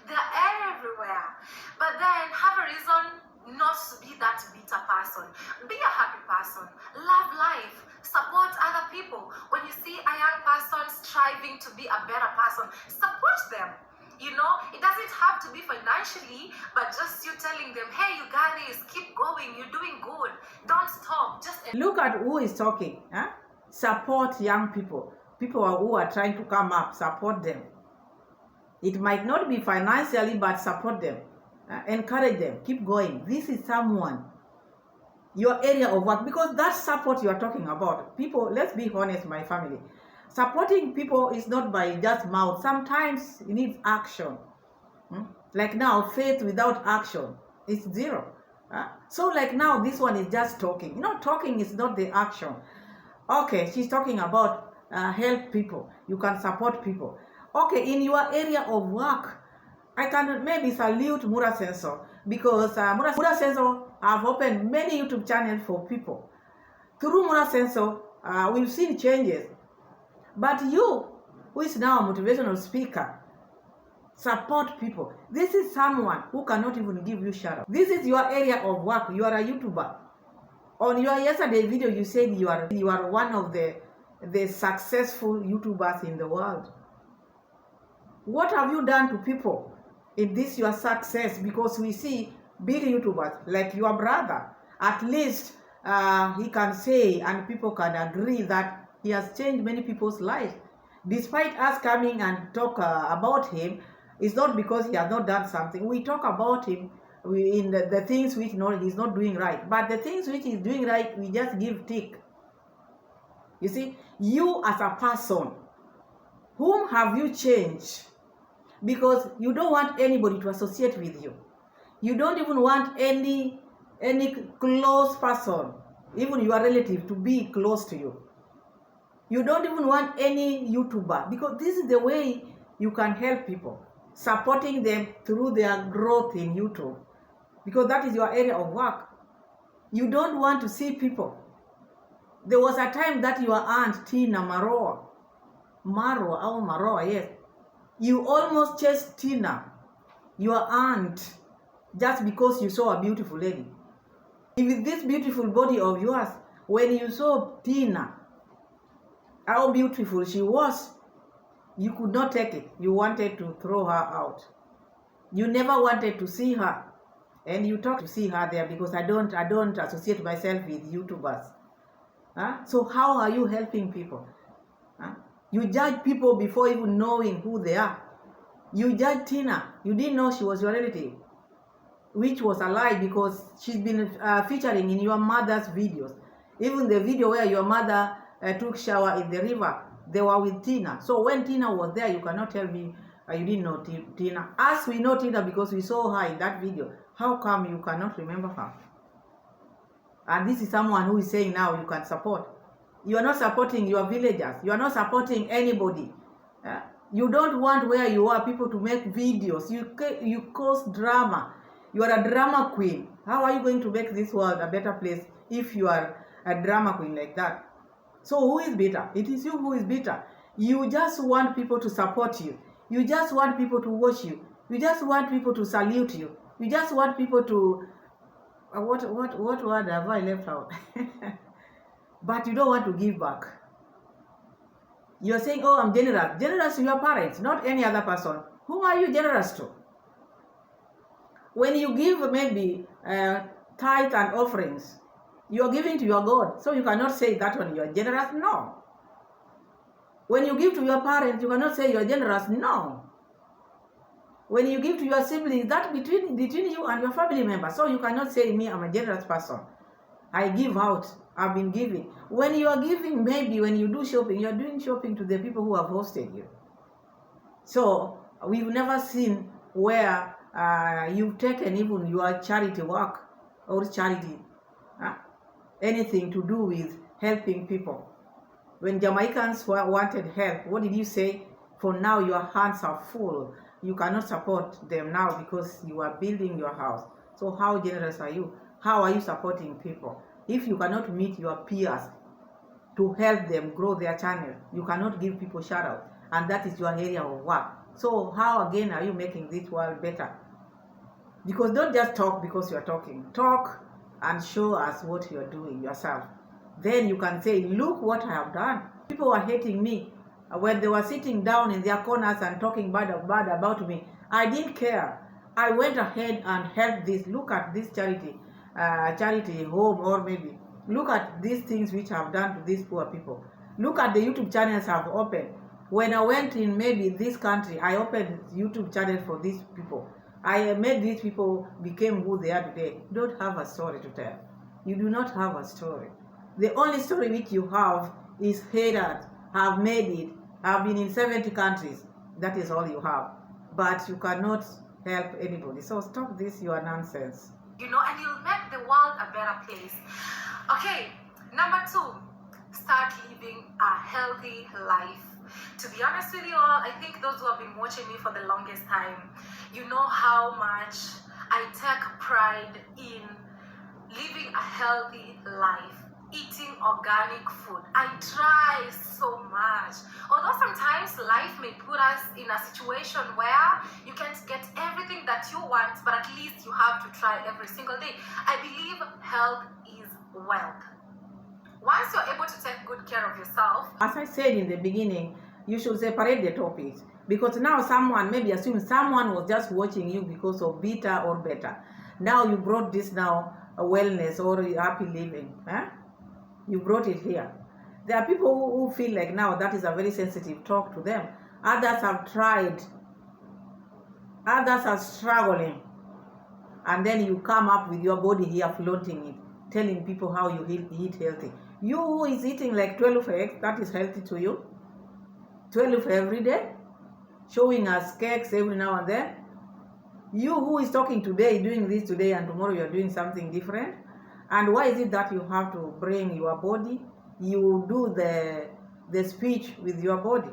They're everywhere. But then have a reason not to be that bitter person. Be a happy person. Love life. Support other people. When you see a young person striving to be a better person, support them. You know, it doesn't have to be financially, but just you telling them, hey, you got this, keep going, you're doing good, don't stop. Just look at who is talking. Huh? Support young people. People who are trying to come up, support them. It might not be financially, but support them. Encourage them. Keep going. This is someone, your area of work, because that's support you are talking about. People, let's be honest, my family. Supporting people is not by just mouth. Sometimes it needs action. Like now, faith without action is zero. So like now, this one is just talking. You know, talking is not the action. Okay, she's talking about help people. You can support people. Okay, in your area of work, I can maybe salute Mura Sensor, because Mura Sensor have opened many YouTube channels for people. Through Mura Sensor, we've seen changes. But you, who is now a motivational speaker, support people. This is someone who cannot even give you shout out. This is your area of work. You are a YouTuber. On your yesterday video, you said you are one of the successful YouTubers in the world. What have you done to people in this your success? Because we see big YouTubers like your brother. At least he can say, and people can agree, that he has changed many people's lives. Despite us coming and talk about him, it's not because he has not done something. We talk about him in the things which he's not doing right. But the things which he's doing right, we just give tick. You see, you as a person, whom have you changed? Because you don't want anybody to associate with you. You don't even want any close person, even your relative, to be close to you. You don't even want any YouTuber, because this is the way you can help people, supporting them through their growth in YouTube. because that is your area of work. You don't want to see people. There was a time that your aunt Tina Maroa, yes, you almost chased Tina, your aunt, just because you saw a beautiful lady. With this beautiful body of yours, when you saw Tina, how beautiful she was, you could not take it. You wanted to throw her out. You never wanted to see her. And you talk to see her there, because I don't associate myself with YouTubers. So how are you helping people? You judge people before even knowing who they are. You judge Tina. You didn't know she was your relative, which was a lie, because she's been featuring in your mother's videos. Even the video where your mother took shower in the river, they were with Tina. So when Tina was there, you cannot tell me you didn't know Tina. As we know Tina because we saw her in that video, how come you cannot remember her? And this is someone who is saying now you can support. You are not supporting your villagers. You are not supporting anybody. You don't want where you are people to make videos. You cause drama. You are a drama queen. How are you going to make this world a better place if you are a drama queen like that? So who is bitter? It is you who is bitter. You just want people to support you. You just want people to watch you. You just want people to salute you. You just want people to... what word have I left out? But you don't want to give back. You're saying, oh, I'm generous. Generous to your parents, not any other person. Who are you generous to? When you give maybe tithe and offerings, you are giving to your God. So you cannot say that when you are generous. No. When you give to your parents, you cannot say you are generous. No. When you give to your siblings, that's between you and your family members. So you cannot say me, I'm a generous person. I give out. I've been giving. When you are giving, maybe when you do shopping, you're doing shopping to the people who have hosted you. So we've never seen where you've taken even your charity work or charity, anything to do with helping people. When Jamaicans wanted help, what did you say? For now, your hands are full. You cannot support them now because you are building your house. So how generous are you? How are you supporting people? If you cannot meet your peers to help them grow their channel, you cannot give people shout out. And that is your area of work. So how again are you making this world better? Because don't just talk because you're talking. Talk and show us what you're doing yourself. Then you can say, look what I have done. People were hating me when they were sitting down in their corners and talking bad about me. I didn't care. I went ahead and helped this. Look at this charity home, or maybe look at these things which I've done to these poor people. Look at the YouTube channels I've opened. When I went in maybe this country, I opened YouTube channel for these people. I made these people became who they are today. You don't have a story to tell. You do not have a story. The only story which you have is Herras. Have made it. Have been in 70 countries. That is all you have. But you cannot help anybody. So stop this, your nonsense. And you'll make the world a better place. Okay, number 2, start living a healthy life. To be honest with you all, I think those who have been watching me for the longest time, you know how much I take pride in living a healthy life, eating organic food. I try so much. Although sometimes life may put us in a situation where you can't get everything that you want, but at least you have to try every single day. I believe health is wealth. Once you're able to take good care of yourself. As I said in the beginning, you should separate the topics. Because now someone maybe assumes someone was just watching you because of bitter or better. Now you brought this now, wellness or happy living. You brought it here. There are people who feel like now that is a very sensitive talk to them. Others have tried. Others are struggling. And then you come up with your body here flaunting it, telling people how you eat healthy. You who is eating like 12 eggs, that is healthy to you? 12 every day? Showing us cakes every now and then? You who is talking today, doing this today, and tomorrow you're doing something different? And why is it that you have to bring your body? You do the speech with your body.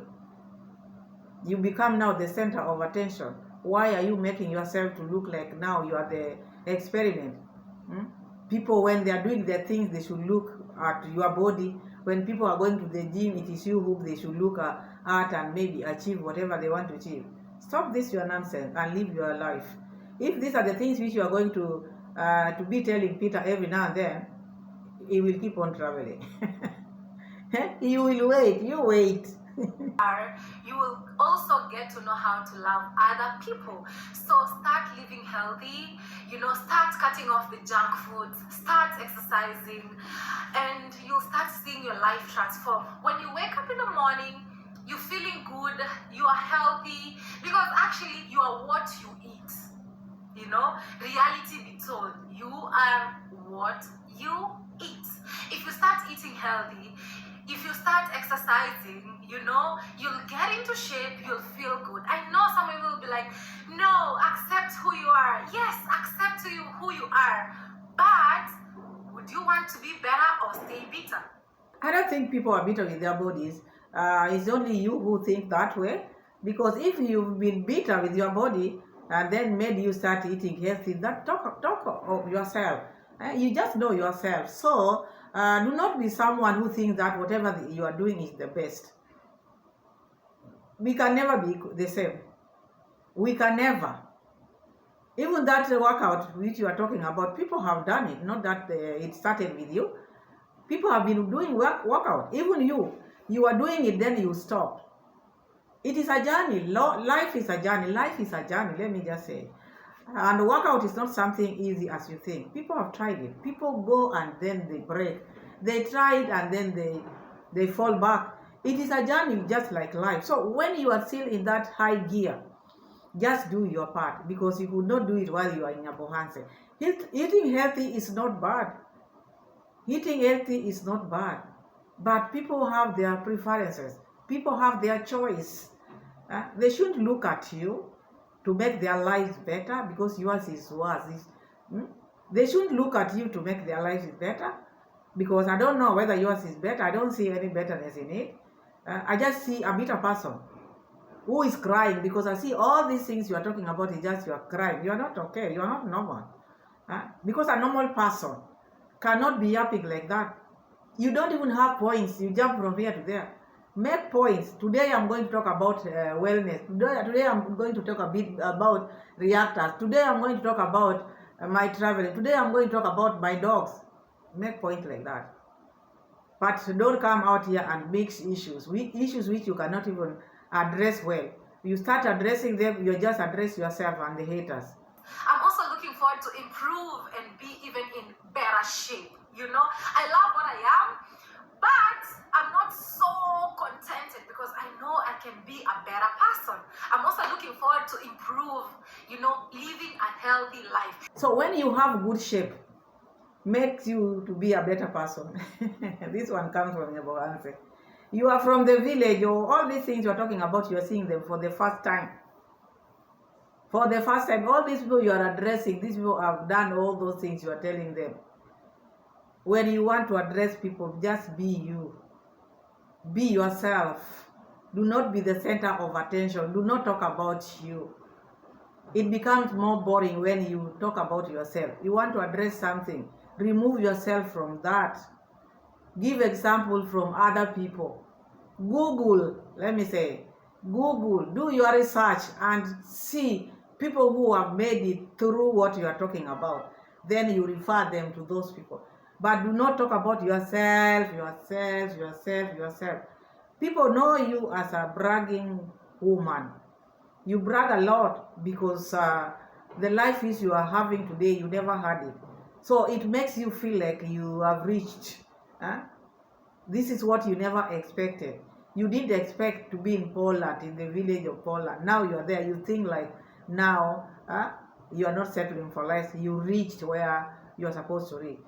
You become now the center of attention. Why are you making yourself to look like now you are experiment. People, when they are doing their things, they should look at your body. When people are going to the gym, it is you who they should look at and maybe achieve whatever they want to achieve. Stop this your nonsense and live your life. If these are the things which you are going to be telling Peter every now and then, he will keep on traveling. You will wait. You wait. You will also get to know how to love other people. So start living healthy, start cutting off the junk foods, start exercising, and you'll start seeing your life transform. When you wake up in the morning, you're feeling good, you are healthy, because actually you are what you eat. Reality be told, you are what you eat. If you start eating healthy, if you start exercising, you'll get into shape, you'll feel good. I know some people will be like, no, accept who you are. Yes, accept who you are. But would you want to be better or stay bitter? I don't think people are bitter with their bodies. It's only you who think that way. Because if you've been bitter with your body and then made you start eating healthy, that talk of yourself. You just know yourself. So do not be someone who thinks that whatever you are doing is the best. We can never be the same. We can never. Even that workout which you are talking about, people have done it. Not that it started with you. People have been doing workout. Even you are doing it, then you stop. It is a journey. Life is a journey. Life is a journey, let me just say. And workout is not something easy as you think. People have tried it. People go and then they break. They try it and then they fall back. It is a journey just like life. So when you are still in that high gear, just do your part, because you could not do it while you are in a bohanse. Eating healthy is not bad. Eating healthy is not bad. But people have their preferences. People have their choice. They shouldn't look at you to make their lives better because yours is worse. They shouldn't look at you to make their lives better, because I don't know whether yours is better. I don't see any betterness in it. I just see a bitter person who is crying because I see all these things you are talking about is just you are crying. You are not okay. You are not normal. Because a normal person cannot be yapping like that. You don't even have points. You jump from here to there. Make points. Today I'm going to talk about wellness. Today I'm going to talk a bit about reactors. Today I'm going to talk about my traveling. Today I'm going to talk about my dogs. Make points like that. But don't come out here and mix issues which you cannot even address well. You start addressing them, you just address yourself and the haters. I'm also looking forward to improve and be even in better shape. I love what I am, but I'm not so contented because I know I can be a better person. I'm also looking forward to improve, living a healthy life. So when you have good shape, makes you to be a better person. This one comes from Nyabohanse. You are from the village, or all these things you are talking about, you are seeing them for the first time. For the first time, all these people you are addressing, these people have done all those things you are telling them. When you want to address people, just be you. Be yourself. Do not be the center of attention. Do not talk about you. It becomes more boring when you talk about yourself. You want to address something. Remove yourself from that. Give example from other people. Google, do your research and see people who have made it through what you are talking about. Then you refer them to those people. But do not talk about yourself. People know you as a bragging woman. You brag a lot because the life is you are having today, you never had it. So it makes you feel like you have reached. This is what you never expected. You didn't expect to be in Poland, in the village of Poland. Now you are there. You think like now you are not settling for life. You reached where you are supposed to reach.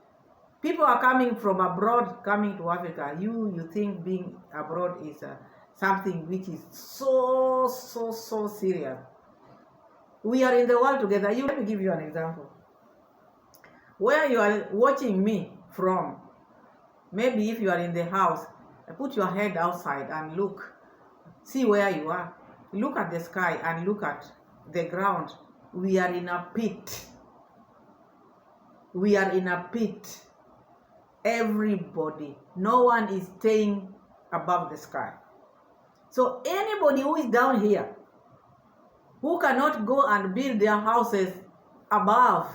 People are coming from abroad, coming to Africa. You think being abroad is something which is so serious. We are in the world together. Let me give you an example. Where you are watching me from, maybe if you are in the house, put your head outside and look. See where you are. Look at the sky and look at the ground. We are in a pit. We are in a pit. Everybody. No one is staying above the sky. So anybody who is down here, who cannot go and build their houses above,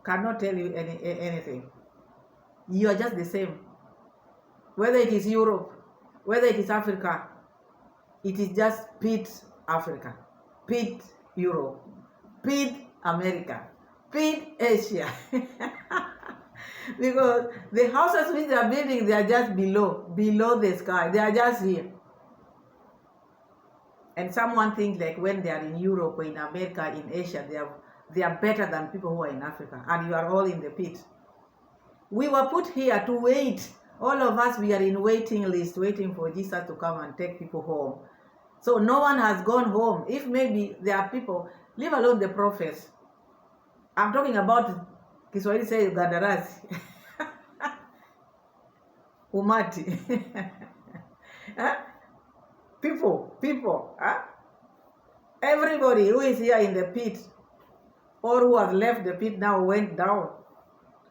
cannot tell you anything. You are just the same. Whether it is Europe, whether it is Africa, it is just pit Africa, pit Europe, pit America, pit Asia. Because the houses which they are building, they are just below the sky. They are just here. And someone thinks like when they are in Europe or in America, in Asia, they are better than people who are in Africa, and you are all in the pit. We were put here to wait. All of us, we are in waiting list, waiting for Jesus to come and take people home. So no one has gone home. If maybe there are people, leave alone the prophets. I'm talking about Kiswahili say Gadarasi. Umati. People. Everybody who is here in the pit or who has left the pit now went down.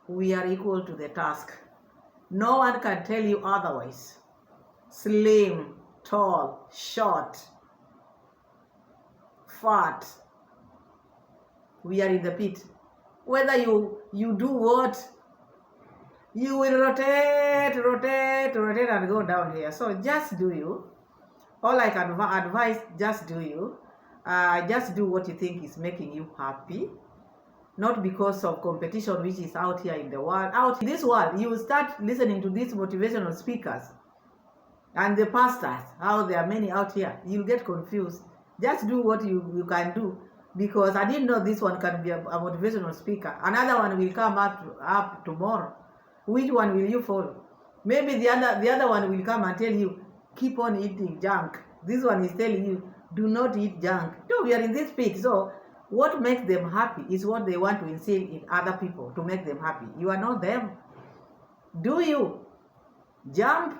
We are equal to the task. No one can tell you otherwise. Slim, tall, short, fat. We are in the pit. Whether you do what, you will rotate and go down here. So just do you. All I can advise, just do you. Just do what you think is making you happy. Not because of competition which is out here in the world. Out in this world, you will start listening to these motivational speakers and the pastors, how there are many out here. You'll get confused. Just do what you can do, because I didn't know this one can be a motivational speaker. Another one will come up tomorrow. Which one will you follow? Maybe the other one will come and tell you, keep on eating junk. This one is telling you, do not eat junk. No, we are in this pit. So what makes them happy is what they want to instill in other people to make them happy. You are not them. Do you jump?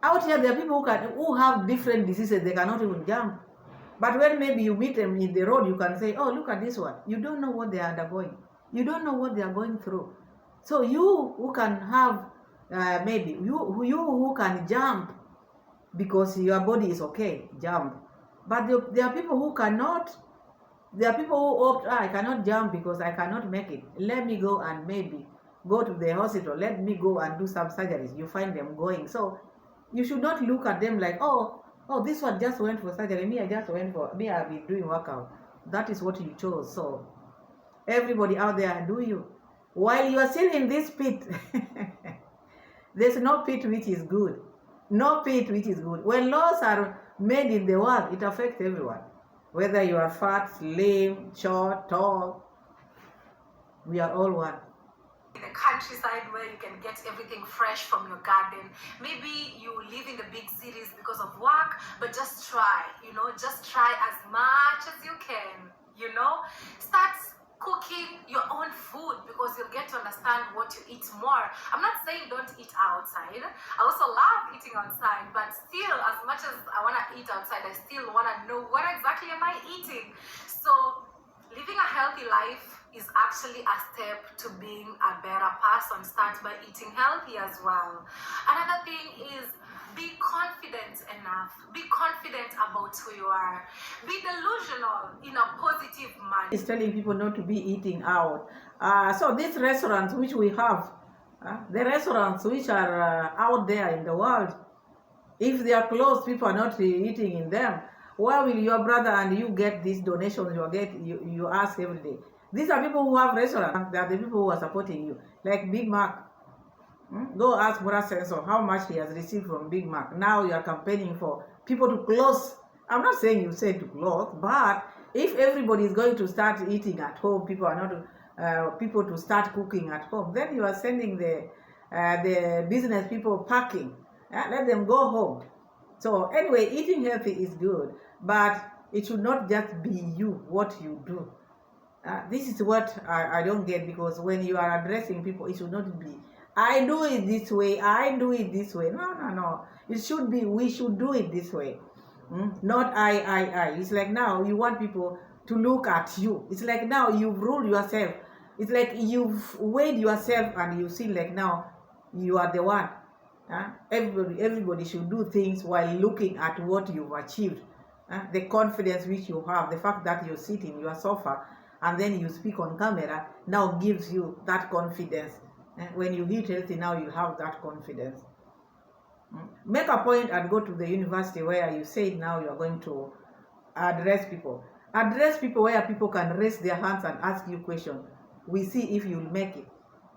Out here there are people who have different diseases, they cannot even jump. But when maybe you meet them in the road, you can say, oh, look at this one. You don't know what they are undergoing. You don't know what they are going through. So you who can have, maybe, you who can jump because your body is okay, jump. But there are people who cannot. There are people who opt, I cannot jump because I cannot make it. Let me go and maybe go to the hospital. Let me go and do some surgeries. You find them going. So you should not look at them like, oh, this one just went for surgery. I've been doing workout. That is what you chose. So everybody out there, do you? While you are still in this pit, there's no pit which is good. No pit which is good. When laws are made in the world, it affects everyone. Whether you are fat, slim, short, tall, we are all one. In the countryside where you can get everything fresh from your garden. Maybe you live in the big cities because of work, but just try, just try as much as you can, Start cooking your own food because you'll get to understand what you eat more. I'm not saying don't eat outside. I also love eating outside, but still, as much as I want to eat outside, I still want to know what exactly am I eating. So living a healthy life is actually a step to being a better person. Start by eating healthy as well. Another thing is be confident enough. Be confident about who you are. Be delusional in a positive manner. It's telling people not to be eating out. So these restaurants which we have, the restaurants which are out there in the world, if they are closed, people are not eating in them. Where will your brother and you get these donations you ask every day? These are people who have restaurants. They are the people who are supporting you. Like Big Mac. Go ask Mura Sensor how much he has received from Big Mac. Now you are campaigning for people to close. I'm not saying you say to close, but if everybody is going to start eating at home, people are not people to start cooking at home, then you are sending the business people packing. Let them go home. So anyway, eating healthy is good, but it should not just be you, what you do. This is what I don't get, because when you are addressing people, it should not be, I do it this way, I do it this way. No. It should be, we should do it this way. Not I. It's like now you want people to look at you. It's like now you've ruled yourself. It's like you've weighed yourself and you see like now you are the one. Everybody should do things while looking at what you've achieved. The confidence which you have, the fact that you're sitting in your sofa and then you speak on camera now gives you that confidence. When you hit healthy now you have that confidence. Make a point and go to the university where you say now you are going to address people. Address people where people can raise their hands and ask you questions. We see if you'll make it.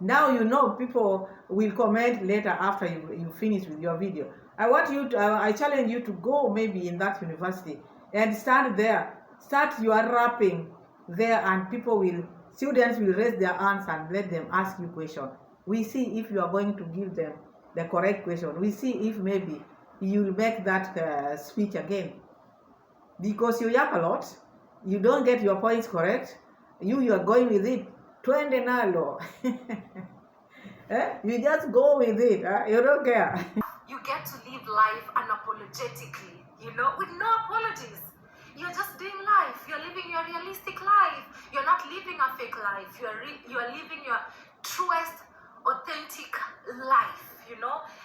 Now you know people will comment later after you finish with your video. I challenge you to go maybe in that university and stand there. Start your rapping there and students will raise their hands and let them ask you questions. We see if you are going to give them the correct question. We see if maybe you'll make that speech again. Because you yap a lot, you don't get your points correct, you are going with it. Twende nalo. You just go with it. You don't care. You get to live life unapologetically, with no apologies. You're just doing life. You're living your realistic life. You're not living a fake life. You're living your truest, authentic life.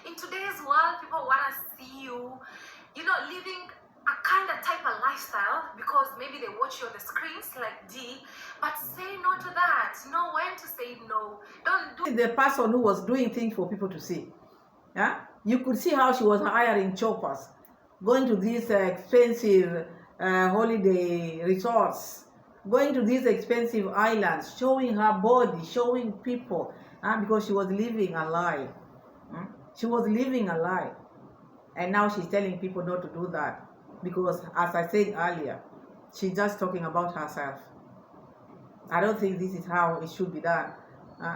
In today's world, people want to see you, living a kind of type of lifestyle because maybe they watch you on the screens like Dee, but say no to that. Know when to say no. Don't do the person who was doing things for people to see. You could see how she was hiring choppers, going to these expensive holiday resorts, going to these expensive islands, showing her body, showing people, because she was living a lie. She was living a lie. And now she's telling people not to do that. Because, as I said earlier, she's just talking about herself. I don't think this is how it should be done.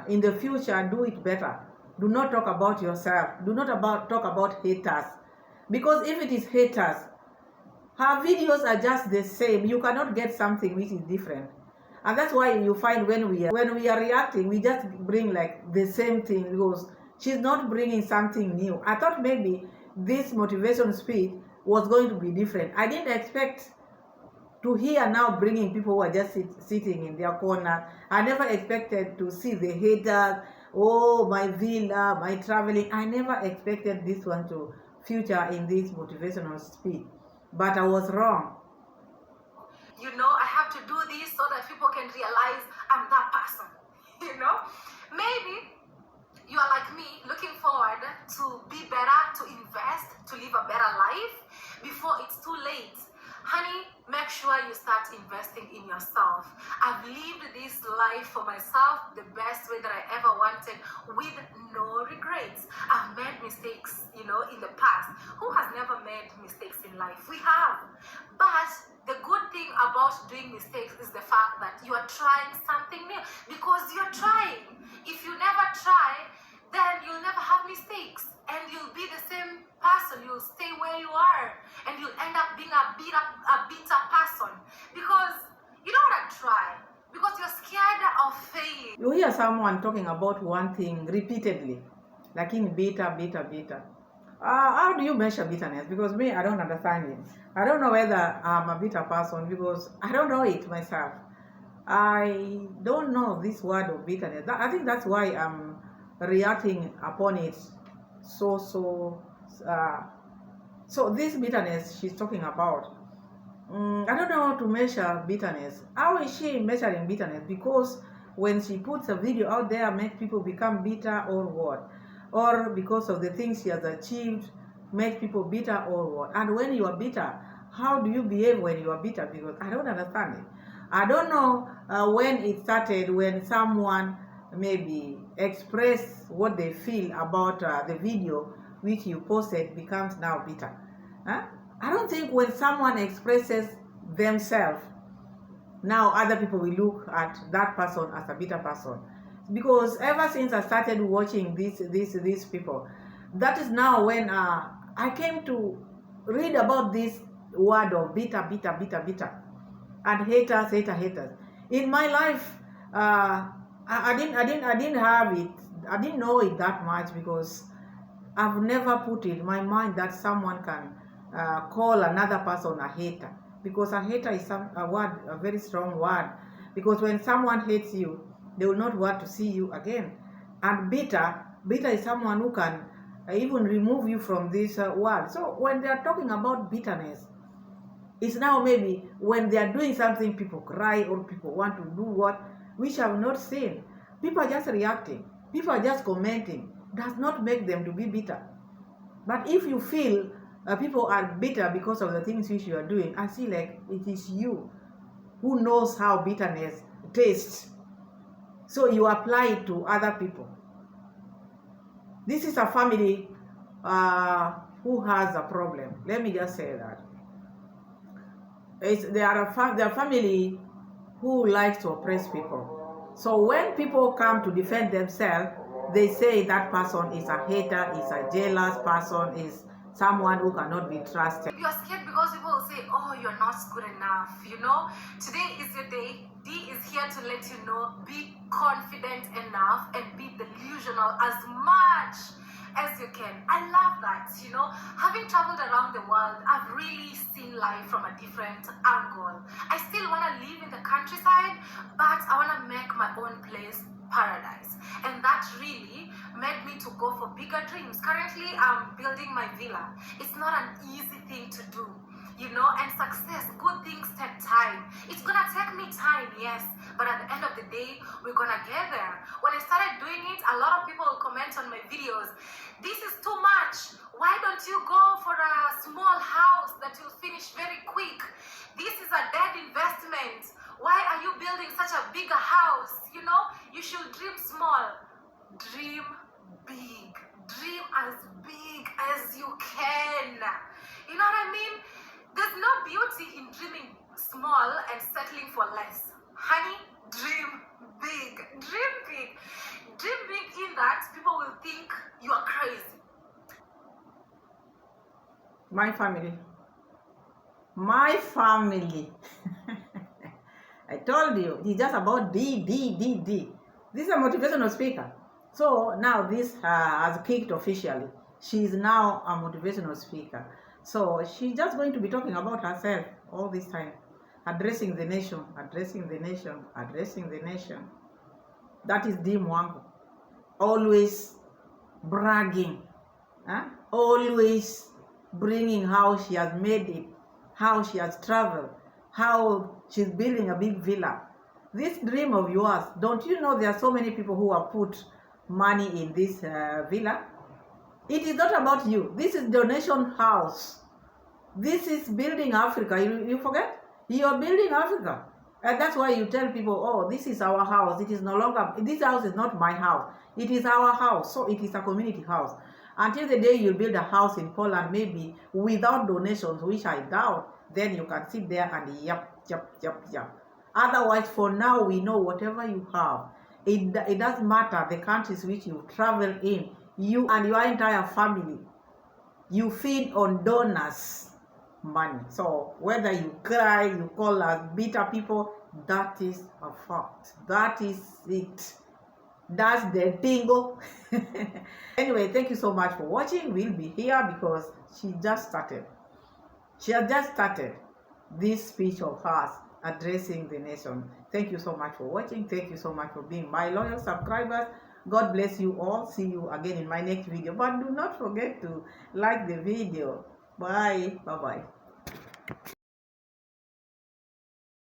In the future, do it better. Do not talk about yourself. Do not talk about haters. Because if it is haters, her videos are just the same. You cannot get something which is different. And that's why you find when we are reacting, we just bring like the same thing because she's not bringing something new. I thought maybe this motivation speech was going to be different. I didn't expect to hear now bringing people who are just sitting in their corner. I never expected to see the haters, oh, my villa, my traveling. I never expected this one to feature in this motivational speech. But I was wrong. I have to do this so that people can realize I'm that person. Maybe you are like me, looking forward to be better, to invest, to live a better life before it's too late. Honey, make sure you start investing in yourself. I've lived this life for myself the best way that I ever wanted with no regrets. I've made mistakes, in the past. Who has never made mistakes in life? We have. But the good thing about doing mistakes is the fact that you are trying something new because you're trying. If you never try, then you'll never have mistakes and you'll be the same person. You'll stay where you are and you'll end up being a bitter person because you don't want to try because you're scared of failing. You hear someone talking about one thing repeatedly, like in bitter. How do you measure bitterness? Because me, I don't understand it. I don't know whether I'm a bitter person because I don't know it myself. I don't know this word of bitterness. I think that's why I'm reacting upon it. So this bitterness she's talking about, I don't know how to measure bitterness. How is she measuring bitterness? Because when she puts a video out there, make people become bitter or what? Or because of the things she has achieved, make people bitter or what? And when you are bitter, how do you behave when you are bitter? Because I don't understand it. I don't know when it started, when someone maybe express what they feel about the video which you posted becomes now bitter. I don't think when someone expresses themselves, now other people will look at that person as a bitter person. Because ever since I started watching these people, that is now when I came to read about this word of bitter, and haters. In my life, I didn't have it. I didn't know it that much because I've never put it in my mind that someone can call another person a hater. Because a hater is a very strong word. Because when someone hates you, They will not want to see you again. And bitter is someone who can even remove you from this world. So when they are talking about bitterness, it's now maybe when they are doing something, people cry or people want to do what which have not seen. People are just reacting. People are just commenting. Does not make them to be bitter. But if you feel people are bitter because of the things which you are doing, I feel like it is you who knows how bitterness tastes. So you apply it to other people. This is a family who has a problem. Let me just say that. They are a family who likes to oppress people. So when people come to defend themselves, they say that person is a hater, is a jealous person, is someone who cannot be trusted. You're scared because people will say, oh, you're not good enough. You know, today is your day. Dee is here to let you know, be confident enough and be delusional as much as you can. I love that, you know. Having traveled around the world, I've really seen life from a different angle. I still want to live in the countryside, but I want to make my own place paradise. And that really made me to go for bigger dreams. Currently, I'm building my villa. It's not an easy thing to do, you know, and success, good things take time. It's gonna take me time, yes, but at the end of the day, we're gonna get there. When I started doing it, a lot of people will comment on my videos, this is too much. Why don't you go for a small house that you'll finish very quick? This is a dead investment. Why are you building such a bigger house? You know, you should dream small. Dream big. Dream as big as you can. You know what I mean? There's no beauty in dreaming small and settling for less. Honey, dream big. Dream big. Dream big in that people will think you are crazy. My family. I told you, he's just about D. This is a motivational speaker. So now this has kicked officially. She is now a motivational speaker. So she's just going to be talking about herself all this time. Addressing the nation. That is Dee Mwango. Always bragging. Always bringing how she has made it. How she has traveled. How she's building a big villa. This dream of yours, don't you know there are so many people who have put money in this villa? It is not about you. This is donation house. This is building Africa. You forget? You are building Africa. And that's why you tell people, oh, this is our house. It is no longer, this house is not my house. It is our house. So it is a community house. Until the day you build a house in Poland, maybe without donations, which I doubt, then you can sit there and yap. Otherwise, for now, we know whatever you have, it doesn't matter the countries which you travel in, you and your entire family, you feed on donors' money. So whether you cry, you call us bitter people, that is a fact. That is it. That's the tingle. Anyway, thank you so much for watching. We'll be here because she just started. She has just started this speech of hers addressing the nation. Thank you so much for watching. Thank you so much for being my loyal subscribers. God bless you all. See you again in my next video. But do not forget to like the video. Bye. Bye-bye.